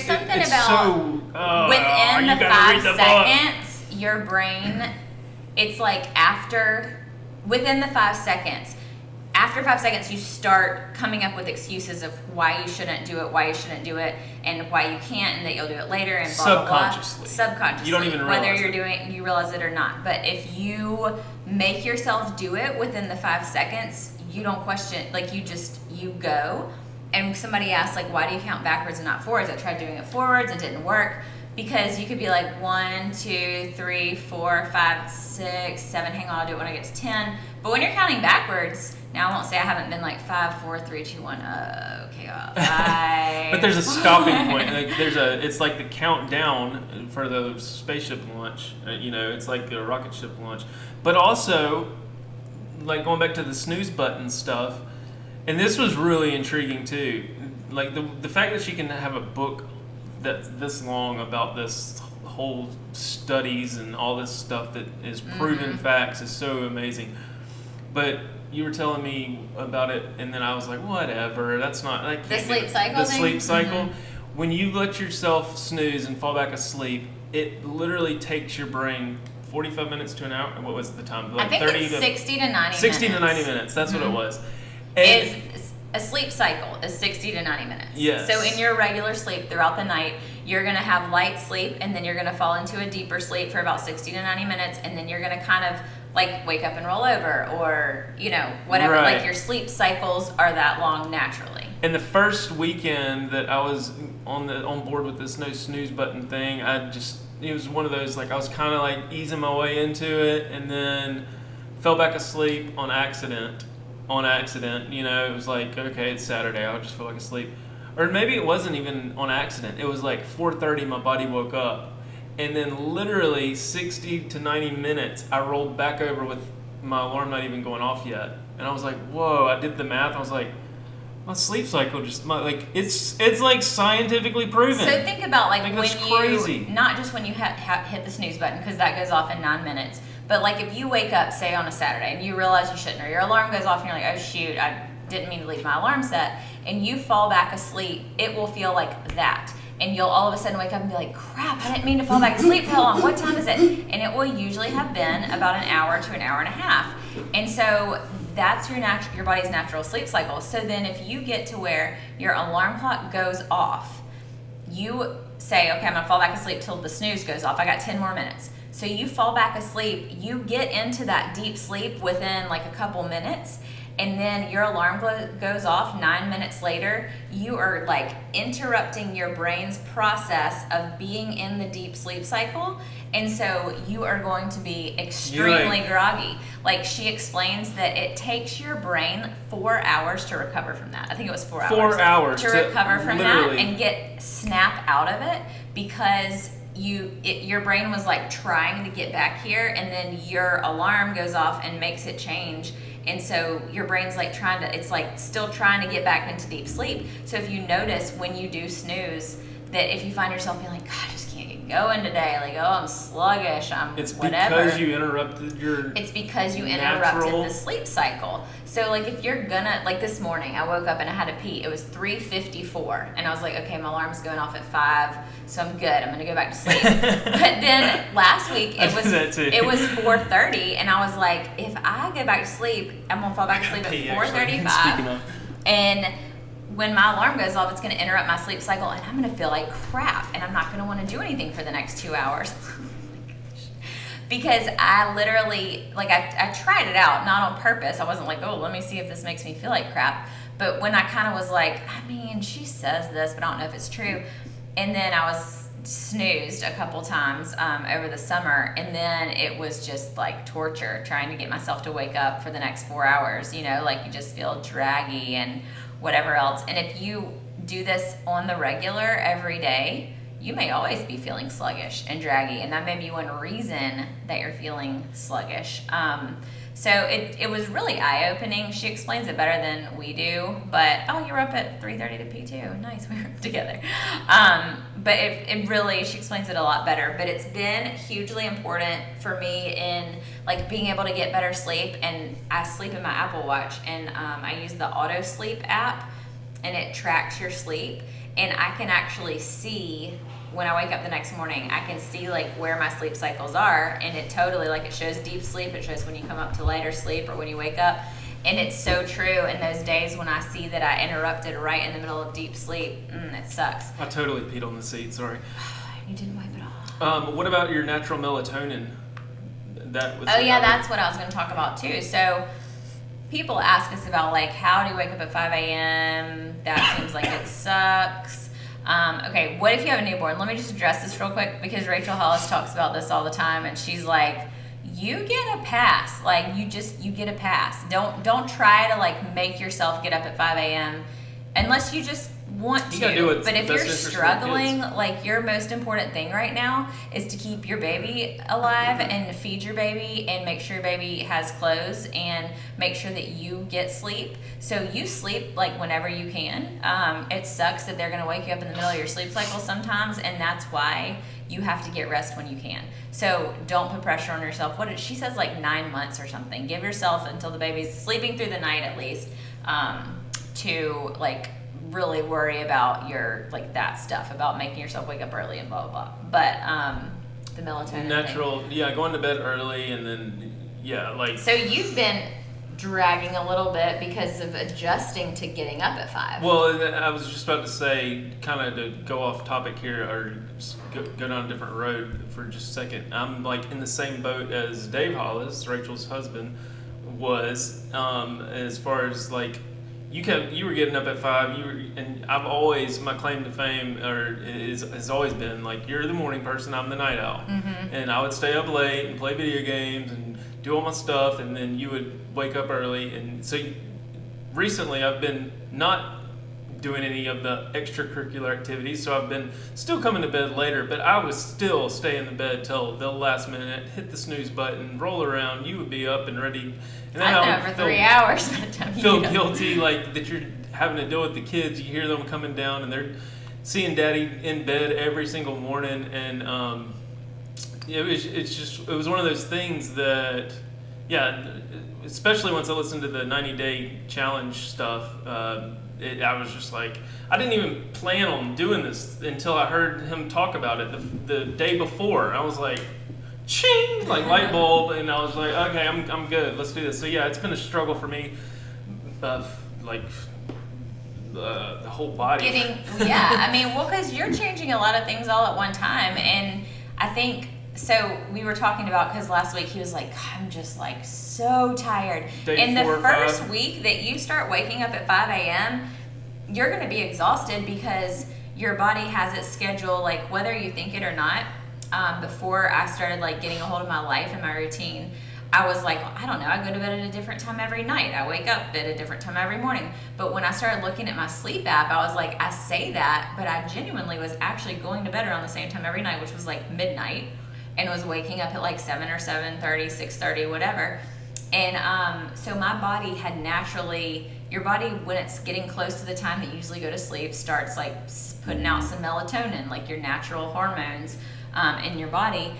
something about within the 5 seconds, your brain. It's like within the 5 seconds. After 5 seconds, you start coming up with excuses of why you shouldn't do it, and why you can't, and that you'll do it later, and blah, blah, blah. Subconsciously. You don't even realize whether you realize it or not. But if you make yourself do it within the 5 seconds, you don't question. Like you go. And somebody asks, like, why do you count backwards and not forwards? I tried doing it forwards, it didn't work. Because you could be like 1, 2, 3, 4, 5, 6, 7. Hang on, I'll do it when I get to 10. But when you're counting backwards, now I won't say I haven't been like 5, 4, 3, 2, 1. Okay, 5. But there's a stopping point. It's like the countdown for the spaceship launch. It's like the rocket ship launch. But also, like going back to the snooze button stuff, and this was really intriguing too. Like the fact that she can have a book that's this long about this whole studies and all this stuff that is proven facts is so amazing. But you were telling me about it, and then I was like, whatever. That's not like the sleep cycle. The sleep cycle. when you let yourself snooze and fall back asleep, it literally takes your brain 45 minutes to an hour. What was the time? Like I think 30 it's to 60 to 90 minutes. 60 to 90 minutes. That's what it was. And A sleep cycle is 60 to 90 minutes. Yes. So in your regular sleep throughout the night, you're going to have light sleep, and then you're going to fall into a deeper sleep for about 60 to 90 minutes, and then you're going to kind of like wake up and roll over, or whatever. Right. Like your sleep cycles are that long naturally. And the first weekend that I was on board with this no snooze button thing, it was one of those, like, I was kind of like easing my way into it, and then fell back asleep on accident. It was like, okay, it's Saturday, I'll just feel like asleep. Or maybe it wasn't even on accident. It was like 4:30, my body woke up. And then literally 60 to 90 minutes, I rolled back over with my alarm not even going off yet. And I was like, whoa, I did the math. I was like, my sleep cycle it's like scientifically proven. So think about like that's when crazy. Not just when you hit the snooze button, because that goes off in 9 minutes, but like if you wake up, say on a Saturday, and you realize you shouldn't, or your alarm goes off and you're like, oh shoot, I didn't mean to leave my alarm set, and you fall back asleep, it will feel like that. And you'll all of a sudden wake up and be like, crap, I didn't mean to fall back asleep for how long? What time is it? And it will usually have been about an hour to an hour and a half. And so that's your body's natural sleep cycle. So then if you get to where your alarm clock goes off, you say, okay, I'm going to fall back asleep till the snooze goes off. I got 10 more minutes. So you fall back asleep, you get into that deep sleep within like a couple minutes, and then your alarm goes off 9 minutes later. You are like interrupting your brain's process of being in the deep sleep cycle, and so you are going to be extremely groggy. Like she explains that it takes your brain 4 hours to recover from that. I think it was 4 hours. 4 hours to recover from literally. that and get snap out of it, because your brain was like trying to get back here, and then your alarm goes off and makes it change. And so your brain's like it's like still trying to get back into deep sleep. So if you notice when you do snooze, that if you find yourself being like, God, I just can't get going today, like, oh, I'm sluggish, It's whatever. because you interrupted It's because you natural... interrupted the sleep cycle. So like if you're gonna, like this morning, I woke up and I had to pee. It was 3:54, and I was like, okay, my alarm's going off at 5, so I'm good. I'm gonna go back to sleep. But then last week it was 4:30, and I was like, if I go back to sleep, I'm gonna fall back asleep at 4:35. And when my alarm goes off, it's going to interrupt my sleep cycle, and I'm going to feel like crap, and I'm not going to want to do anything for the next 2 hours. Oh my gosh. Because I literally, like, I tried it out, not on purpose. I wasn't like, oh, let me see if this makes me feel like crap. But when I kind of was like, I mean, she says this, but I don't know if it's true. And then I was snoozed a couple times over the summer, and then it was just like torture trying to get myself to wake up for the next 4 hours. Like you just feel draggy and whatever else. And if you do this on the regular every day, you may always be feeling sluggish and draggy, and that may be one reason that you're feeling sluggish. So it was really eye-opening. She explains it better than we do, but you were up at 3:30 to pee too. Nice, we were up together. But it really, she explains it a lot better. But it's been hugely important for me in like being able to get better sleep. And I sleep in my Apple Watch, and I use the Auto Sleep app, and it tracks your sleep. And I can actually see when I wake up the next morning, I can see like where my sleep cycles are, and it totally, like, it shows deep sleep, it shows when you come up to lighter sleep or when you wake up. And it's so true. In those days when I see that I interrupted right in the middle of deep sleep, it sucks. I totally peed on the seat, sorry. You didn't wipe it off. What about your natural melatonin? That's what I was going to talk about too. So people ask us about like, how do you wake up at 5 a.m.? That seems like it sucks. Okay, what if you have a newborn? Let me just address this real quick, because Rachel Hollis talks about this all the time, and she's like, you get a pass. Like, you get a pass. Don't try to like make yourself get up at 5 a.m. unless you just want to. But if you're struggling, like, your most important thing right now is to keep your baby alive and feed your baby and make sure your baby has clothes and make sure that you get sleep. So you sleep like whenever you can. It sucks that they're going to wake you up in the middle of your sleep cycle sometimes, and that's why you have to get rest when you can. So don't put pressure on yourself. She says like 9 months or something. Give yourself until the baby's sleeping through the night at least, to like really worry about your like that stuff about making yourself wake up early and blah blah blah. But the melatonin Natural, thing. yeah, going to bed early and then, yeah, like. So you've been dragging a little bit because of adjusting to getting up at 5. Well, I was just about to say, kind of to go off topic here or go down a different road for just a second. I'm like in the same boat as Dave Hollis, Rachel's husband, was, as far as like you were getting up at 5. And I've always, my claim to fame has always been like, you're the morning person, I'm the night owl, and I would stay up late and play video games and do all my stuff, and then you would wake up early. And so recently I've been not doing any of the extracurricular activities, so I've been still coming to bed later, but I would still stay in the bed till the last minute, hit the snooze button, roll around, you would be up and ready. And then I've been up for 3 hours by the time you feel get up. guilty like that you're having to deal with the kids. You hear them coming down and they're seeing daddy in bed every single morning, and it was one of those things that, yeah, especially once I listened to the 90-day challenge stuff, I was just like, I didn't even plan on doing this until I heard him talk about it the day before. I was like, ching, like light bulb, and I was like, okay, I'm good, let's do this. So yeah, it's been a struggle for me, like the whole body. I mean, well, because you're changing a lot of things all at one time, and I think. So we were talking about, because last week he was like, I'm just like so tired. In the first week that you start waking up at 5 a.m., you're going to be exhausted because your body has its schedule, like whether you think it or not. Before I started like getting a hold of my life and my routine, I was like, I don't know, I go to bed at a different time every night. I wake up at a different time every morning. But when I started looking at my sleep app, I was like, I say that, but I genuinely was actually going to bed around the same time every night, which was like midnight. And was waking up at like 7 or 7:30, 6:30, whatever. And so my body had naturally, your body, when it's getting close to the time that you usually go to sleep, starts like putting out some melatonin, like your natural hormones in your body.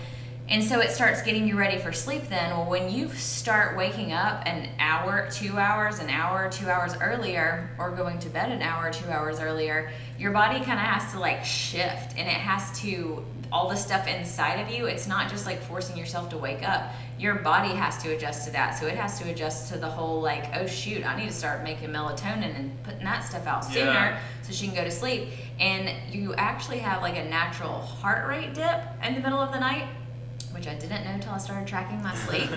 And so it starts getting you ready for sleep then. Well, when you start waking up an hour, 2 hours, an hour, 2 hours earlier, or going to bed an hour, 2 hours earlier, your body kind of has to like shift, and it has to, all the stuff inside of you, it's not just like forcing yourself to wake up. Your body has to adjust to that. So it has to adjust to the whole like, oh shoot, I need to start making melatonin and putting that stuff out sooner so she can go to sleep. And you actually have like a natural heart rate dip in the middle of the night, which I didn't know until I started tracking my sleep.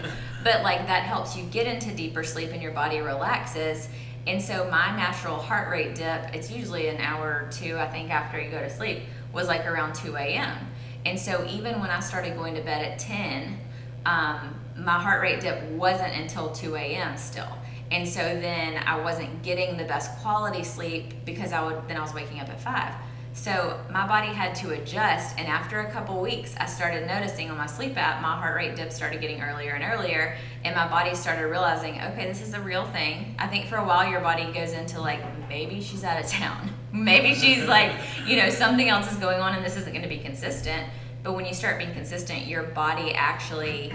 But like that helps you get into deeper sleep and your body relaxes. And so my natural heart rate dip, it's usually an hour or two, I think, after you go to sleep, was like around 2 a.m. And so even when I started going to bed at 10, my heart rate dip wasn't until 2 a.m. still. And so then I wasn't getting the best quality sleep because I was waking up at 5. So my body had to adjust, and after a couple weeks, I started noticing on my sleep app, my heart rate dip started getting earlier and earlier, and my body started realizing, okay, this is a real thing. I think for a while your body goes into like, maybe she's out of town. Maybe she's like, something else is going on and this isn't going to be consistent. But when you start being consistent, your body actually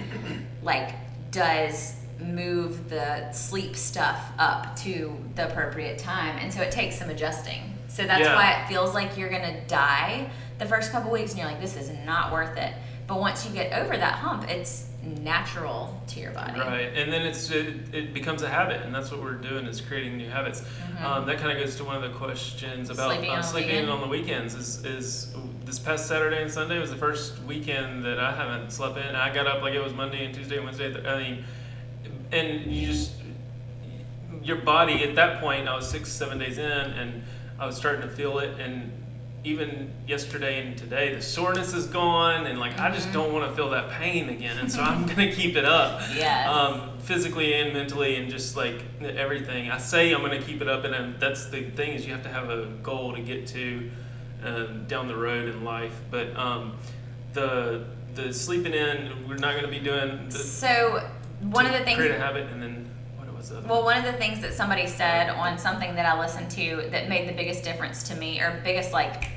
like does move the sleep stuff up to the appropriate time. And so it takes some adjusting. So that's why it feels like you're going to die the first couple weeks and you're like, this is not worth it. But once you get over that hump, it's natural to your body. Right, and then it becomes a habit, and that's what we're doing is creating new habits. That kind of goes to one of the questions about sleeping in on the weekends. Is this past Saturday and Sunday was the first weekend that I haven't slept in. I got up like it was Monday and Tuesday and Wednesday. I mean, and your body at that point, I was 6-7 days in, and I was starting to feel it, and even yesterday and today, the soreness is gone, and like I just don't want to feel that pain again, and so I'm gonna keep it up, physically and mentally, and just like everything. I say I'm gonna keep it up, and that's the thing is you have to have a goal to get to down the road in life. But the sleeping in, we're not gonna be doing. One of the things create a habit, and then. Well, one of the things that somebody said on something that I listened to that made the biggest difference to me, or biggest like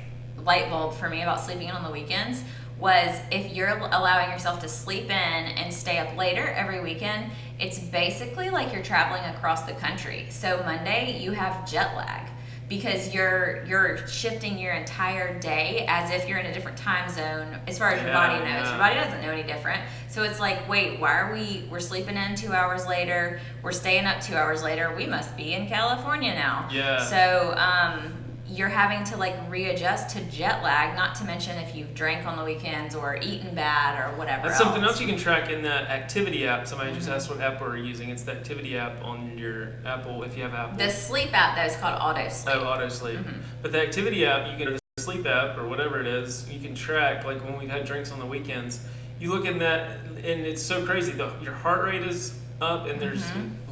light bulb for me about sleeping in on the weekends, was if you're allowing yourself to sleep in and stay up later every weekend, it's basically like you're traveling across the country. So Monday you have jet lag because you're shifting your entire day as if you're in a different time zone as far as your body knows. Yeah. Your body doesn't know any different. So it's like, wait, why are we're sleeping in 2 hours later, we're staying up 2 hours later, we must be in California now. Yeah. So you're having to like readjust to jet lag, not to mention if you've drank on the weekends or eaten bad or whatever. That's something else you can track in that activity app. Somebody just asked what app we're using. It's the activity app on your Apple, if you have Apple. The sleep app though is called Auto Sleep. Oh, Auto Sleep. But the activity app, you can, the sleep app or whatever it is, you can track, like when we've had drinks on the weekends, you look in that and it's so crazy. Your heart rate is up and there's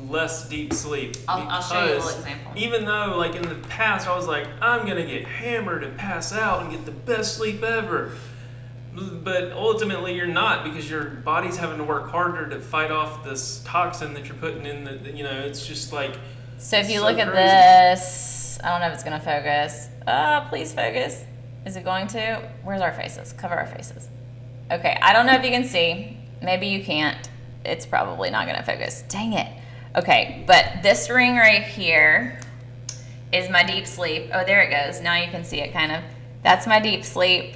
less deep sleep. I'll show you a little example. Even though, like in the past, I was like, I'm gonna get hammered and pass out and get the best sleep ever. But ultimately, you're not, because your body's having to work harder to fight off this toxin that you're putting in. It's just like. So if you so look at crazy. this, I don't know if it's gonna focus. Please focus. Is it going to? Where's our faces? Cover our faces. Okay, I don't know if you can see. Maybe you can't. It's probably not gonna focus. Dang it. Okay, but this ring right here is my deep sleep. Oh, there it goes. Now you can see it kind of. That's my deep sleep.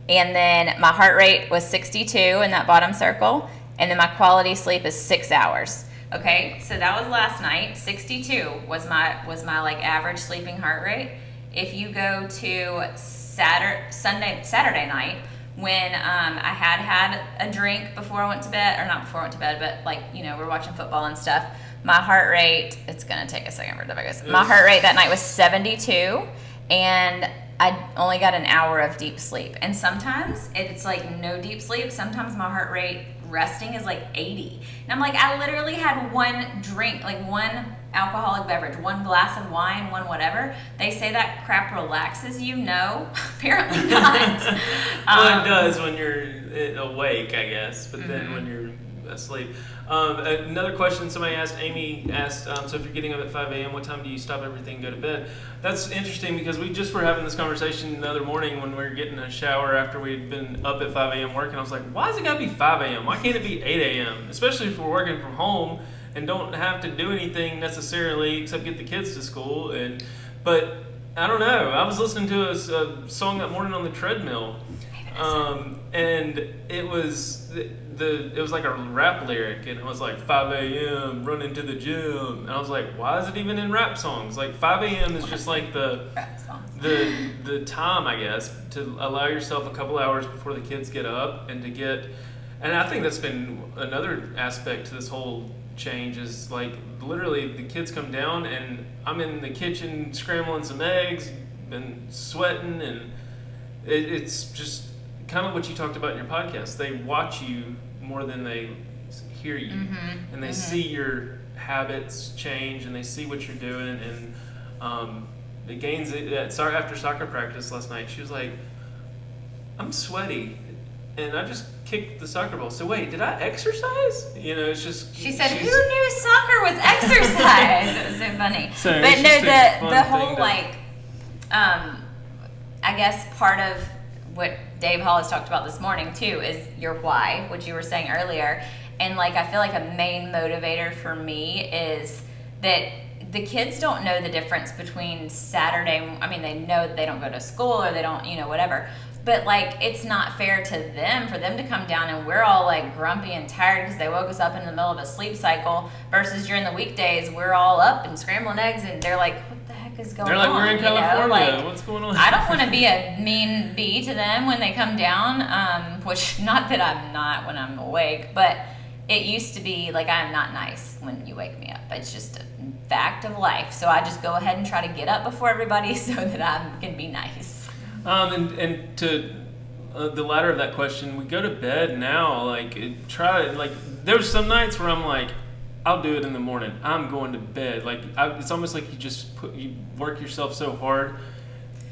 And then my heart rate was 62 in that bottom circle. And then my quality sleep is 6 hours. Okay, so that was last night. 62 was my like average sleeping heart rate. If you go to Saturday night, when I had a drink before I went to bed, or not before I went to bed, but like, we're watching football and stuff. My heart rate, it's going to take a second for it to focus. My heart rate that night was 72, and I only got an hour of deep sleep. And sometimes it's like no deep sleep. Sometimes my heart rate resting is like 80. And I'm like, I literally had one drink, like one alcoholic beverage, one glass of wine, one whatever. They say that crap relaxes you. No, apparently not. Well, it does when you're awake, I guess, but then when you're asleep. Another question somebody asked, Amy asked, so if you're getting up at 5 a.m., what time do you stop everything and go to bed? That's interesting, because we just were having this conversation the other morning when we were getting a shower after we'd been up at 5 a.m. working. I was like, why is it got to be 5 a.m.? Why can't it be 8 a.m.? Especially if we're working from home and don't have to do anything necessarily except get the kids to school. But I don't know. I was listening to a song that morning on the treadmill, and it was it was like a rap lyric, and it was like 5 a.m. running to the gym, and I was like, why is it even in rap songs? Like 5 a.m. is just like the time, I guess, to allow yourself a couple hours before the kids get up and to get. And I think that's been another aspect to this whole change, is like literally the kids come down and I'm in the kitchen scrambling some eggs and sweating, and it's just kind of what you talked about in your podcast. They watch you more than they hear you, and they see your habits change, and they see what you're doing. And the gains after soccer practice last night, she was like, I'm sweaty and I just kicked the soccer ball. So wait, did I exercise? It's just. She said, "Who knew soccer was exercise?" It was so funny. So but no, the whole thing I guess part of what Dave Hall has talked about this morning too is your why, which you were saying earlier. And like, I feel like a main motivator for me is that the kids don't know the difference between Saturday. I mean, they know that they don't go to school or they don't, whatever. But like, it's not fair to them for them to come down and we're all like grumpy and tired because they woke us up in the middle of a sleep cycle, versus during the weekdays we're all up and scrambling eggs, and they're like, what the heck is going on? They're like, we're in California. Like, what's going on? I don't want to be a mean bee to them when they come down, which, not that I'm not when I'm awake, but it used to be like, I'm not nice when you wake me up. It's just a fact of life. So I just go ahead and try to get up before everybody so that I can be nice. And to the latter of that question, we go to bed now. There's some nights where I'm like, I'll do it in the morning. I'm going to bed. It's almost like you work yourself so hard.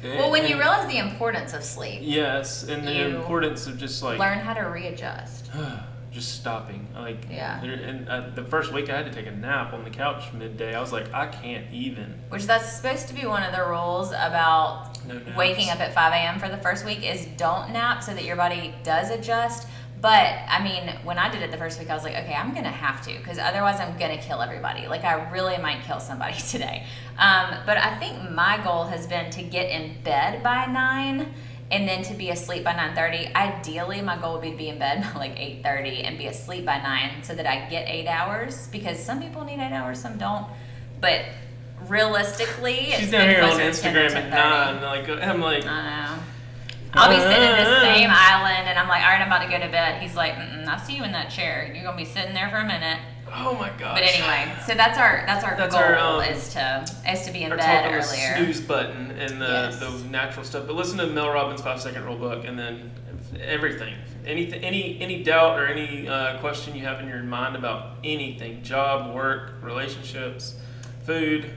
Well, when you realize the importance of sleep. Yes, and the importance of just like learn how to readjust. Just stopping. Yeah. And the first week I had to take a nap on the couch midday. I was like, I can't even. Which that's supposed to be one of the rules about waking up at 5 a.m. for the first week, is don't nap so that your body does adjust. But I mean, when I did it the first week, I was like, okay, I'm gonna have to, because otherwise I'm gonna kill everybody. Like, I really might kill somebody today. But I think my goal has been to get in bed by 9 and then to be asleep by 9:30. Ideally, my goal would be to be in bed by like 8:30 and be asleep by 9 so that I get 8 hours, because some people need 8 hours, some don't. But realistically, She's down here on Instagram at 9. I'm like, I know. I'll be sitting in the same island, and I'm like, all right, I'm about to go to bed. He's like, I see you in that chair. You're gonna be sitting there for a minute. oh my gosh. But anyway, so that's our goal is to be in bed talk on earlier. the snooze button and Yes. the natural stuff. But listen to Mel Robbins' 5-Second Rule book, and then everything. Any doubt or any question you have in your mind about anything, job, work, relationships, food.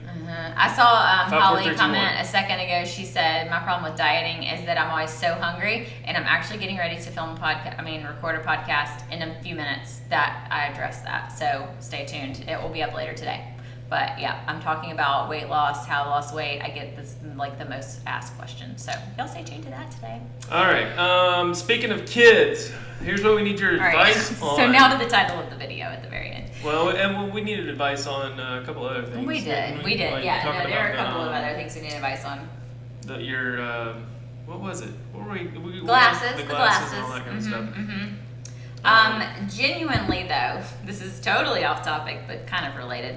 I saw 5, 4, Holly 3, 2, comment 1. a second ago. She said, my problem with dieting is that I'm always so hungry, and I'm actually getting ready to record a podcast in a few minutes that I address that. So stay tuned. It will be up later today. But yeah, I'm talking about weight loss, how to lose weight. I get this like the most asked question. So y'all stay tuned to that today. All right. Speaking of kids, here's what we need your All right. advice on. So now to the title of the video at the very end. Well, we needed advice on a couple other things. We did. Like, Yeah, talking no, there are a about couple of other things we need advice on. Your what was it? What were we Glasses, the the glasses and all glasses. that kind of stuff. Genuinely though, this is totally off topic, but kind of related.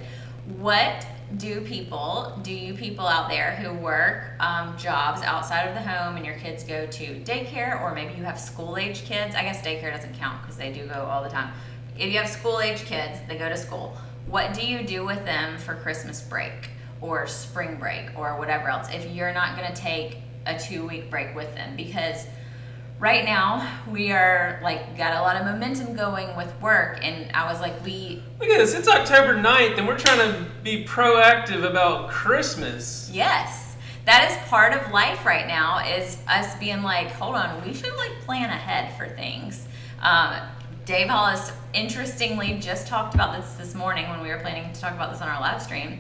What do you people out there who work jobs outside of the home and your kids go to daycare, or maybe you have school-age kids? I guess daycare doesn't count because they do go all the time. If you have school-age kids, they go to school. What do you do with them for Christmas break or spring break or whatever else if you're not going to take a 2-week break with them? Because right now we are got a lot of momentum going with work, and I was like, Look at this, it's October 9th and we're trying to be proactive about Christmas. yes, that is part of life right now, is us being like, hold on, we should plan ahead for things. Dave Hollis interestingly just talked about this morning when we were planning to talk about this on our live stream,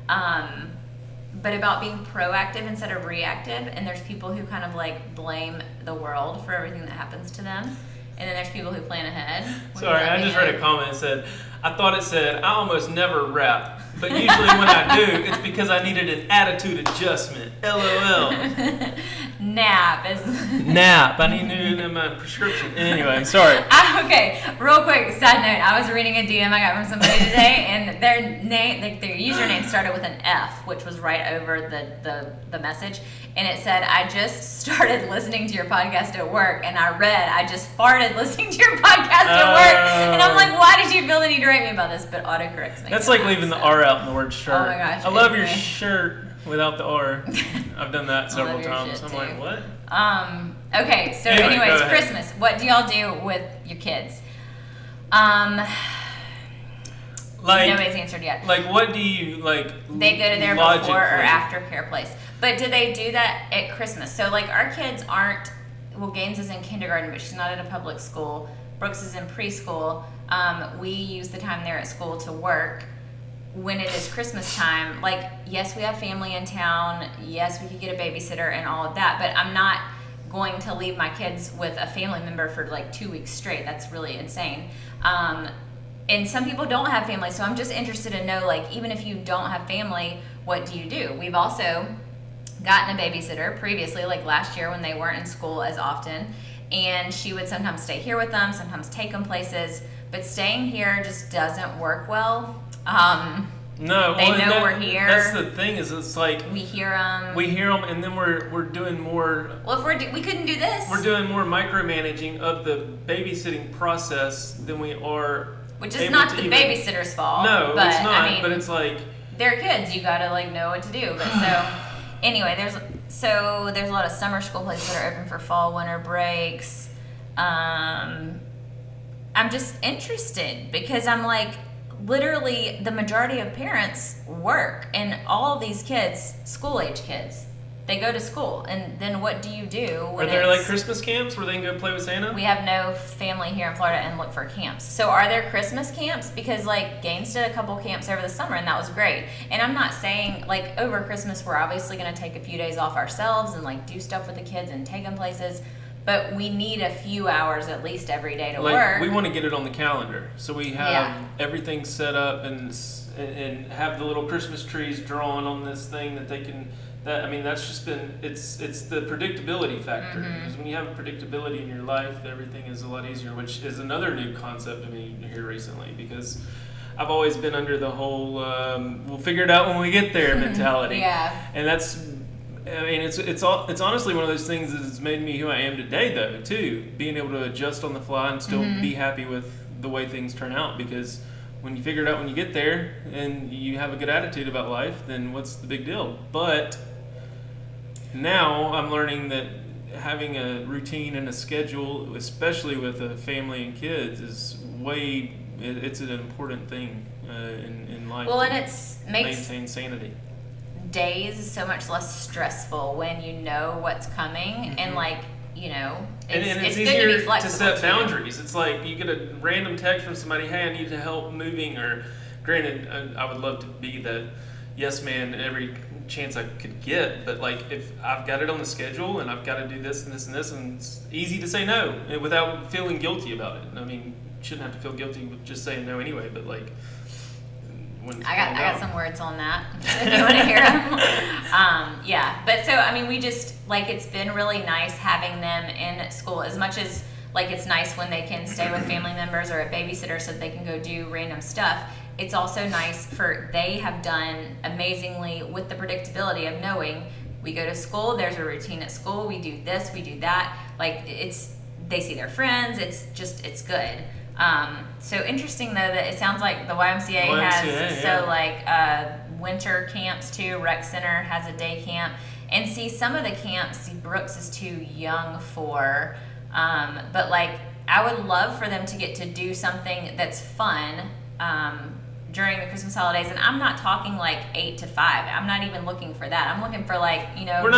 but about being proactive instead of reactive. And there's people who kind of blame the world for everything that happens to them, and then there's people who plan ahead. Sorry, I just read a comment that said, I thought it said, I almost never rap, but usually when I do, it's because I needed an attitude adjustment. LOL. Nap is Nap. I need to in my prescription. Anyway, sorry. okay, real quick side note. I was reading a DM I got from somebody today, and their username started with an F, which was right over the message, and it said, I just started listening to your podcast at work, and I just farted listening to your podcast at work, and I'm like, why did you feel the need to write me about this? But autocorrects me. That's like leaving the R out in the word shirt. Oh my gosh, I love your anyway. shirt without the R. I've done that several your times. shit, I'm too. like, what? Okay, so Anyway, anyways, go ahead. Christmas. What do y'all do with your kids? Nobody's answered yet. What do you They go to their logically? before or after care place. But do they do that at Christmas? So our kids aren't, Gaines is in kindergarten, but she's not at a public school. Brooks is in preschool. We use the time they're at school to work. When it is Christmas time, yes, we have family in town. Yes, we could get a babysitter and all of that, but I'm not going to leave my kids with a family member for 2 weeks straight. That's really insane. And some people don't have family, so I'm just interested to know, even if you don't have family, what do you do? We've also gotten a babysitter previously, last year when they weren't in school as often, and she would sometimes stay here with them, sometimes take them places, but staying here just doesn't work well. No, they know we're here. That's the thing, is it's we hear them. we hear them, and then we're doing more. Well, if we couldn't do this. We're doing more micromanaging of the babysitting process than we are. Which is able not to the even- babysitter's fault. No, but, it's not. I mean, but it's they're kids. You gotta know what to do. But so anyway, there's a lot of summer school places that are open for fall, winter breaks. I'm just interested because I'm literally the majority of parents work, and all of these kids, school age kids, they go to school, and then what do you do when Are there Christmas camps where they can go play with Santa? we have no family here in Florida and look for camps? So are there Christmas camps? Because Gaines did a couple camps over the summer, and that was great. And I'm not saying over Christmas we're obviously going to take a few days off ourselves and do stuff with the kids and take them places, but we need a few hours at least every day to Like, work. we want to get it on the calendar, so we have Yeah. everything set up and have the little Christmas trees drawn on this thing that they can. That's just been it's the predictability factor. Because when you have predictability in your life, everything is a lot easier, which is another new concept to me here recently. Because I've always been under the whole "we'll figure it out when we get there" mentality. Yeah. And that's. It's honestly one of those things that's made me who I am today, though, too. Being able to adjust on the fly and still be happy with the way things turn out. Because when you figure it out when you get there and you have a good attitude about life, then what's the big deal? But now I'm learning that having a routine and a schedule, especially with a family and kids, is it's an important thing in life. Well, to and it makes maintain sanity. days so much less stressful when you know what's coming and it's good easier to be flexible to set too. boundaries. It's like you get a random text from somebody, "Hey, I need to help moving," or granted, I would love to be the yes man every chance I could get, but like if I've got it on the schedule and I've got to do this and this and this, and it's easy to say no without feeling guilty about it. I mean, you shouldn't have to feel guilty with just saying no anyway, but like when it's I called got out. some words on that if you want to hear them. But so I mean, we just it's been really nice having them in school, as much as it's nice when they can stay with family members or a babysitter so they can go do random stuff. It's also nice they have done amazingly with the predictability of knowing we go to school, there's a routine at school, we do this, we do that. They see their friends, it's good. So interesting though that it sounds like the YMCA has winter camps too. Rec Center has a day camp, and see some of the camps Brooks is too young for, but I would love for them to get to do something that's fun during the Christmas holidays. And I'm not talking 8 to 5. I'm not even looking for that. I'm looking for 9 to 1. We're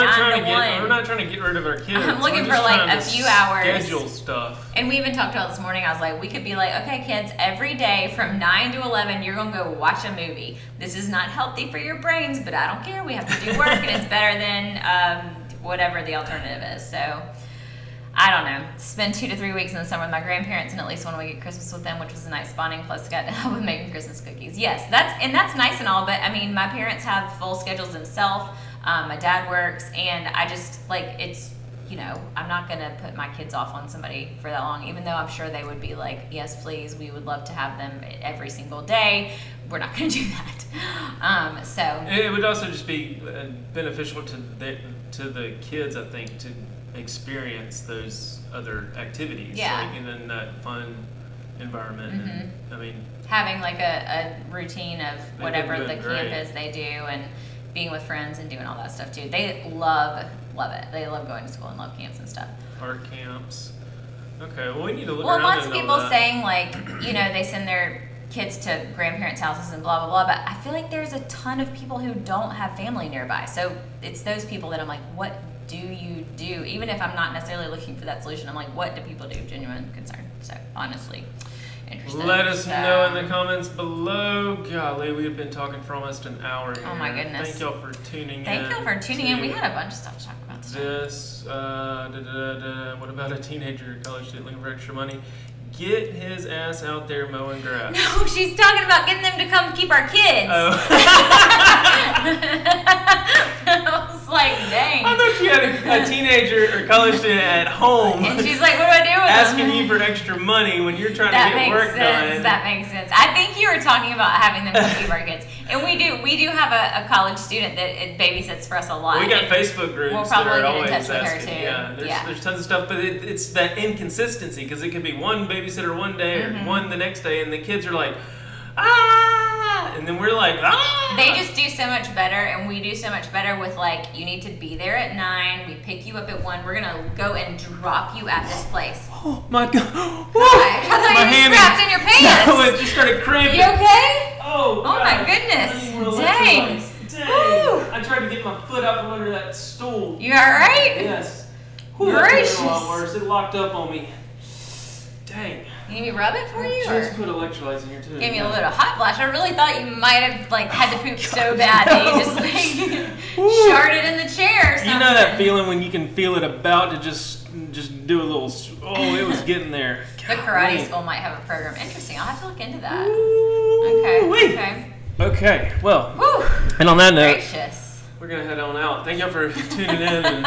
not trying to get rid of our kids. I'm looking We're for just trying a to few hours. schedule stuff. And we even talked about this morning. I was like, we could be okay, kids, every day from 9 to 11, you're going to go watch a movie. This is not healthy for your brains, but I don't care. We have to do work, and it's better than whatever the alternative is. So, I don't know. Spend 2 to 3 weeks in the summer with my grandparents, and at least one week at Christmas with them, which was a nice bonding. Plus, got to help with making Christmas cookies. Yes, that's nice and all. But I mean, my parents have full schedules themselves. My dad works, and I just it's. I'm not going to put my kids off on somebody for that long, even though I'm sure they would be yes, please, we would love to have them every single day. We're not going to do that. So it would also just be beneficial to the kids, I think, to experience those other activities, in that fun environment. And, I mean, having a routine of whatever the great. camp is they do, and being with friends and doing all that stuff too. They love it. They love going to school and love camps and stuff. art camps. Okay, well, we need to look Well, around lots of and people all that. saying they send their kids to grandparents' houses and blah blah blah, but I feel like there's a ton of people who don't have family nearby. So it's those people that I'm like, what do you do? Even if I'm not necessarily looking for that solution, I'm like, what do people do? Genuine concern. So honestly, interested. Let us know in the comments below. Golly, we have been talking for almost an hour here. Oh my goodness. Thank y'all for tuning in. Thank y'all for tuning in. We had a bunch of stuff to talk about today. This, what about a teenager, college student looking for extra money? Get his ass out there mowing grass. No, she's talking about getting them to come keep our kids. Oh. I was like, dang. I thought you had a teenager or college student at home. And she's like, what do I do with asking them? you for extra money when you're trying That to get makes work sense. done. That makes sense. I think you were talking about having them come keep our kids. And we do have a college student that it babysits for us a lot. We got Facebook groups We'll that probably are get in always touch with her, asking. too. Yeah, there's tons of stuff, but it's that inconsistency because it could be one babysitter one day or one the next day, and the kids are like, ah, and then we're like, ah. They just do so much better, and we do so much better with you need to be there at 9. We pick you up at 1. We're gonna go and drop you at this place. Oh my god! I thought My you hand strapped in your pants. No, it just started cramping. You okay? Oh my God. goodness. I need more Dang. electrolytes. Dang. Woo. I tried to get my foot out from under that stool. You alright? Yes. Whew, that Gracious. took a lot worse. It locked up on me. Dang. You need me to rub it for you? Just Or put electrolytes in here too. gave me a little hot flash. I really thought you might have had to poop so bad that you just sharted in the chair or something. You know that feeling when you can feel it about to just just do a little. Oh, it was getting there. The karate Golly. school might have a program. Interesting. I'll have to look into that. Ooh-wee. Okay. Okay. Well, Whew. and on that note, Gracious. we're gonna head on out. Thank y'all for tuning in, and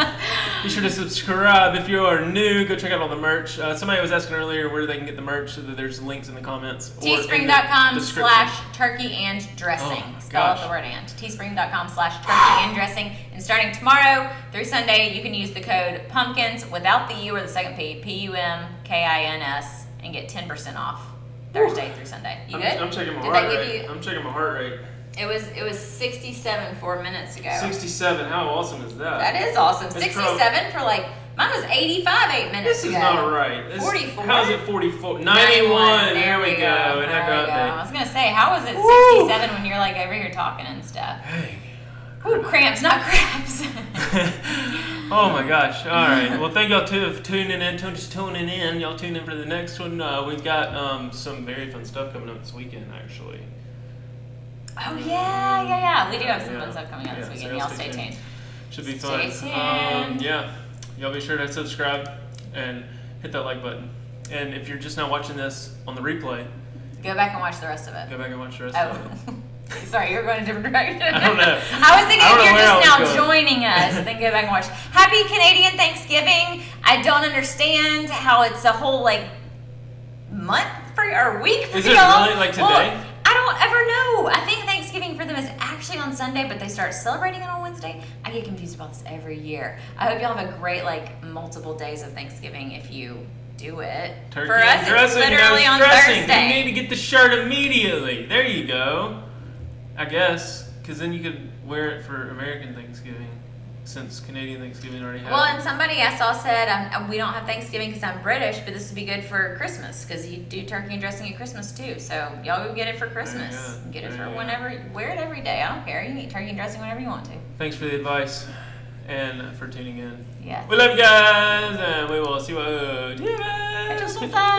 be sure to subscribe if you are new. Go check out all the merch. Somebody was asking earlier where they can get the merch. So that there's links in the comments. or in the description. Teespring.com/turkey and dressing. Oh, Spell out gosh. the word and. Teespring.com/turkey and dressing. And starting tomorrow through Sunday, you can use the code PUMPKINS without the U or the second P, PUMKINS, and get 10% off Thursday through Sunday. You good? I'm checking my Did heart that give rate. you? I'm checking my heart rate. It was 67 4 minutes ago. 67. How awesome is that? That is awesome. It's 67 for like mine was 85 8 minutes This ago. is not right. 44. How's it 44? 91. There we go. There It had to we go. update. I was gonna say, how was it Woo. 67 when you're like over here talking and stuff? Hey. Ooh, cramps, not crabs. Oh my gosh. All right. Well, thank y'all too for tuning in. Just tuning in. Y'all tune in for the next one. We've got some very fun stuff coming up this weekend, actually. Oh yeah. We do have some Yeah. fun stuff coming out this Yeah, weekend. so Y'all stay tuned. Should be Stay fun. tuned. Yeah. Y'all be sure to subscribe and hit that like button. And if you're just now watching this on the replay, Go back and watch the rest of it. go back and watch the rest of it. Oh. Sorry, you're going a different direction. I don't know. I was thinking I don't if know you're where I just now was going. joining us, then go back and watch. Happy Canadian Thanksgiving. I don't understand how it's a whole like month for or week for Is it y'all. really, like, today? Well, I don't ever know. I think Thanksgiving for them is actually on Sunday, but they start celebrating it on Wednesday. I get confused about this every year. I hope y'all have a great like multiple days of Thanksgiving if you do it. Turkey for us, and it's dressing, literally no on stressing. Thursday. You need to get the shirt immediately. There you go. I guess, because then you could wear it for American Thanksgiving, since Canadian Thanksgiving already has. Well, and somebody I saw said we don't have Thanksgiving because I'm British, but this would be good for Christmas because you do turkey and dressing at Christmas too. So y'all go get it for Christmas. go. Get it There for you go. whenever. Wear it every day. I don't care. You can eat turkey and dressing whenever you want to. Thanks for the advice and for tuning in. Yeah. We love you guys, and we will see you. I just want that.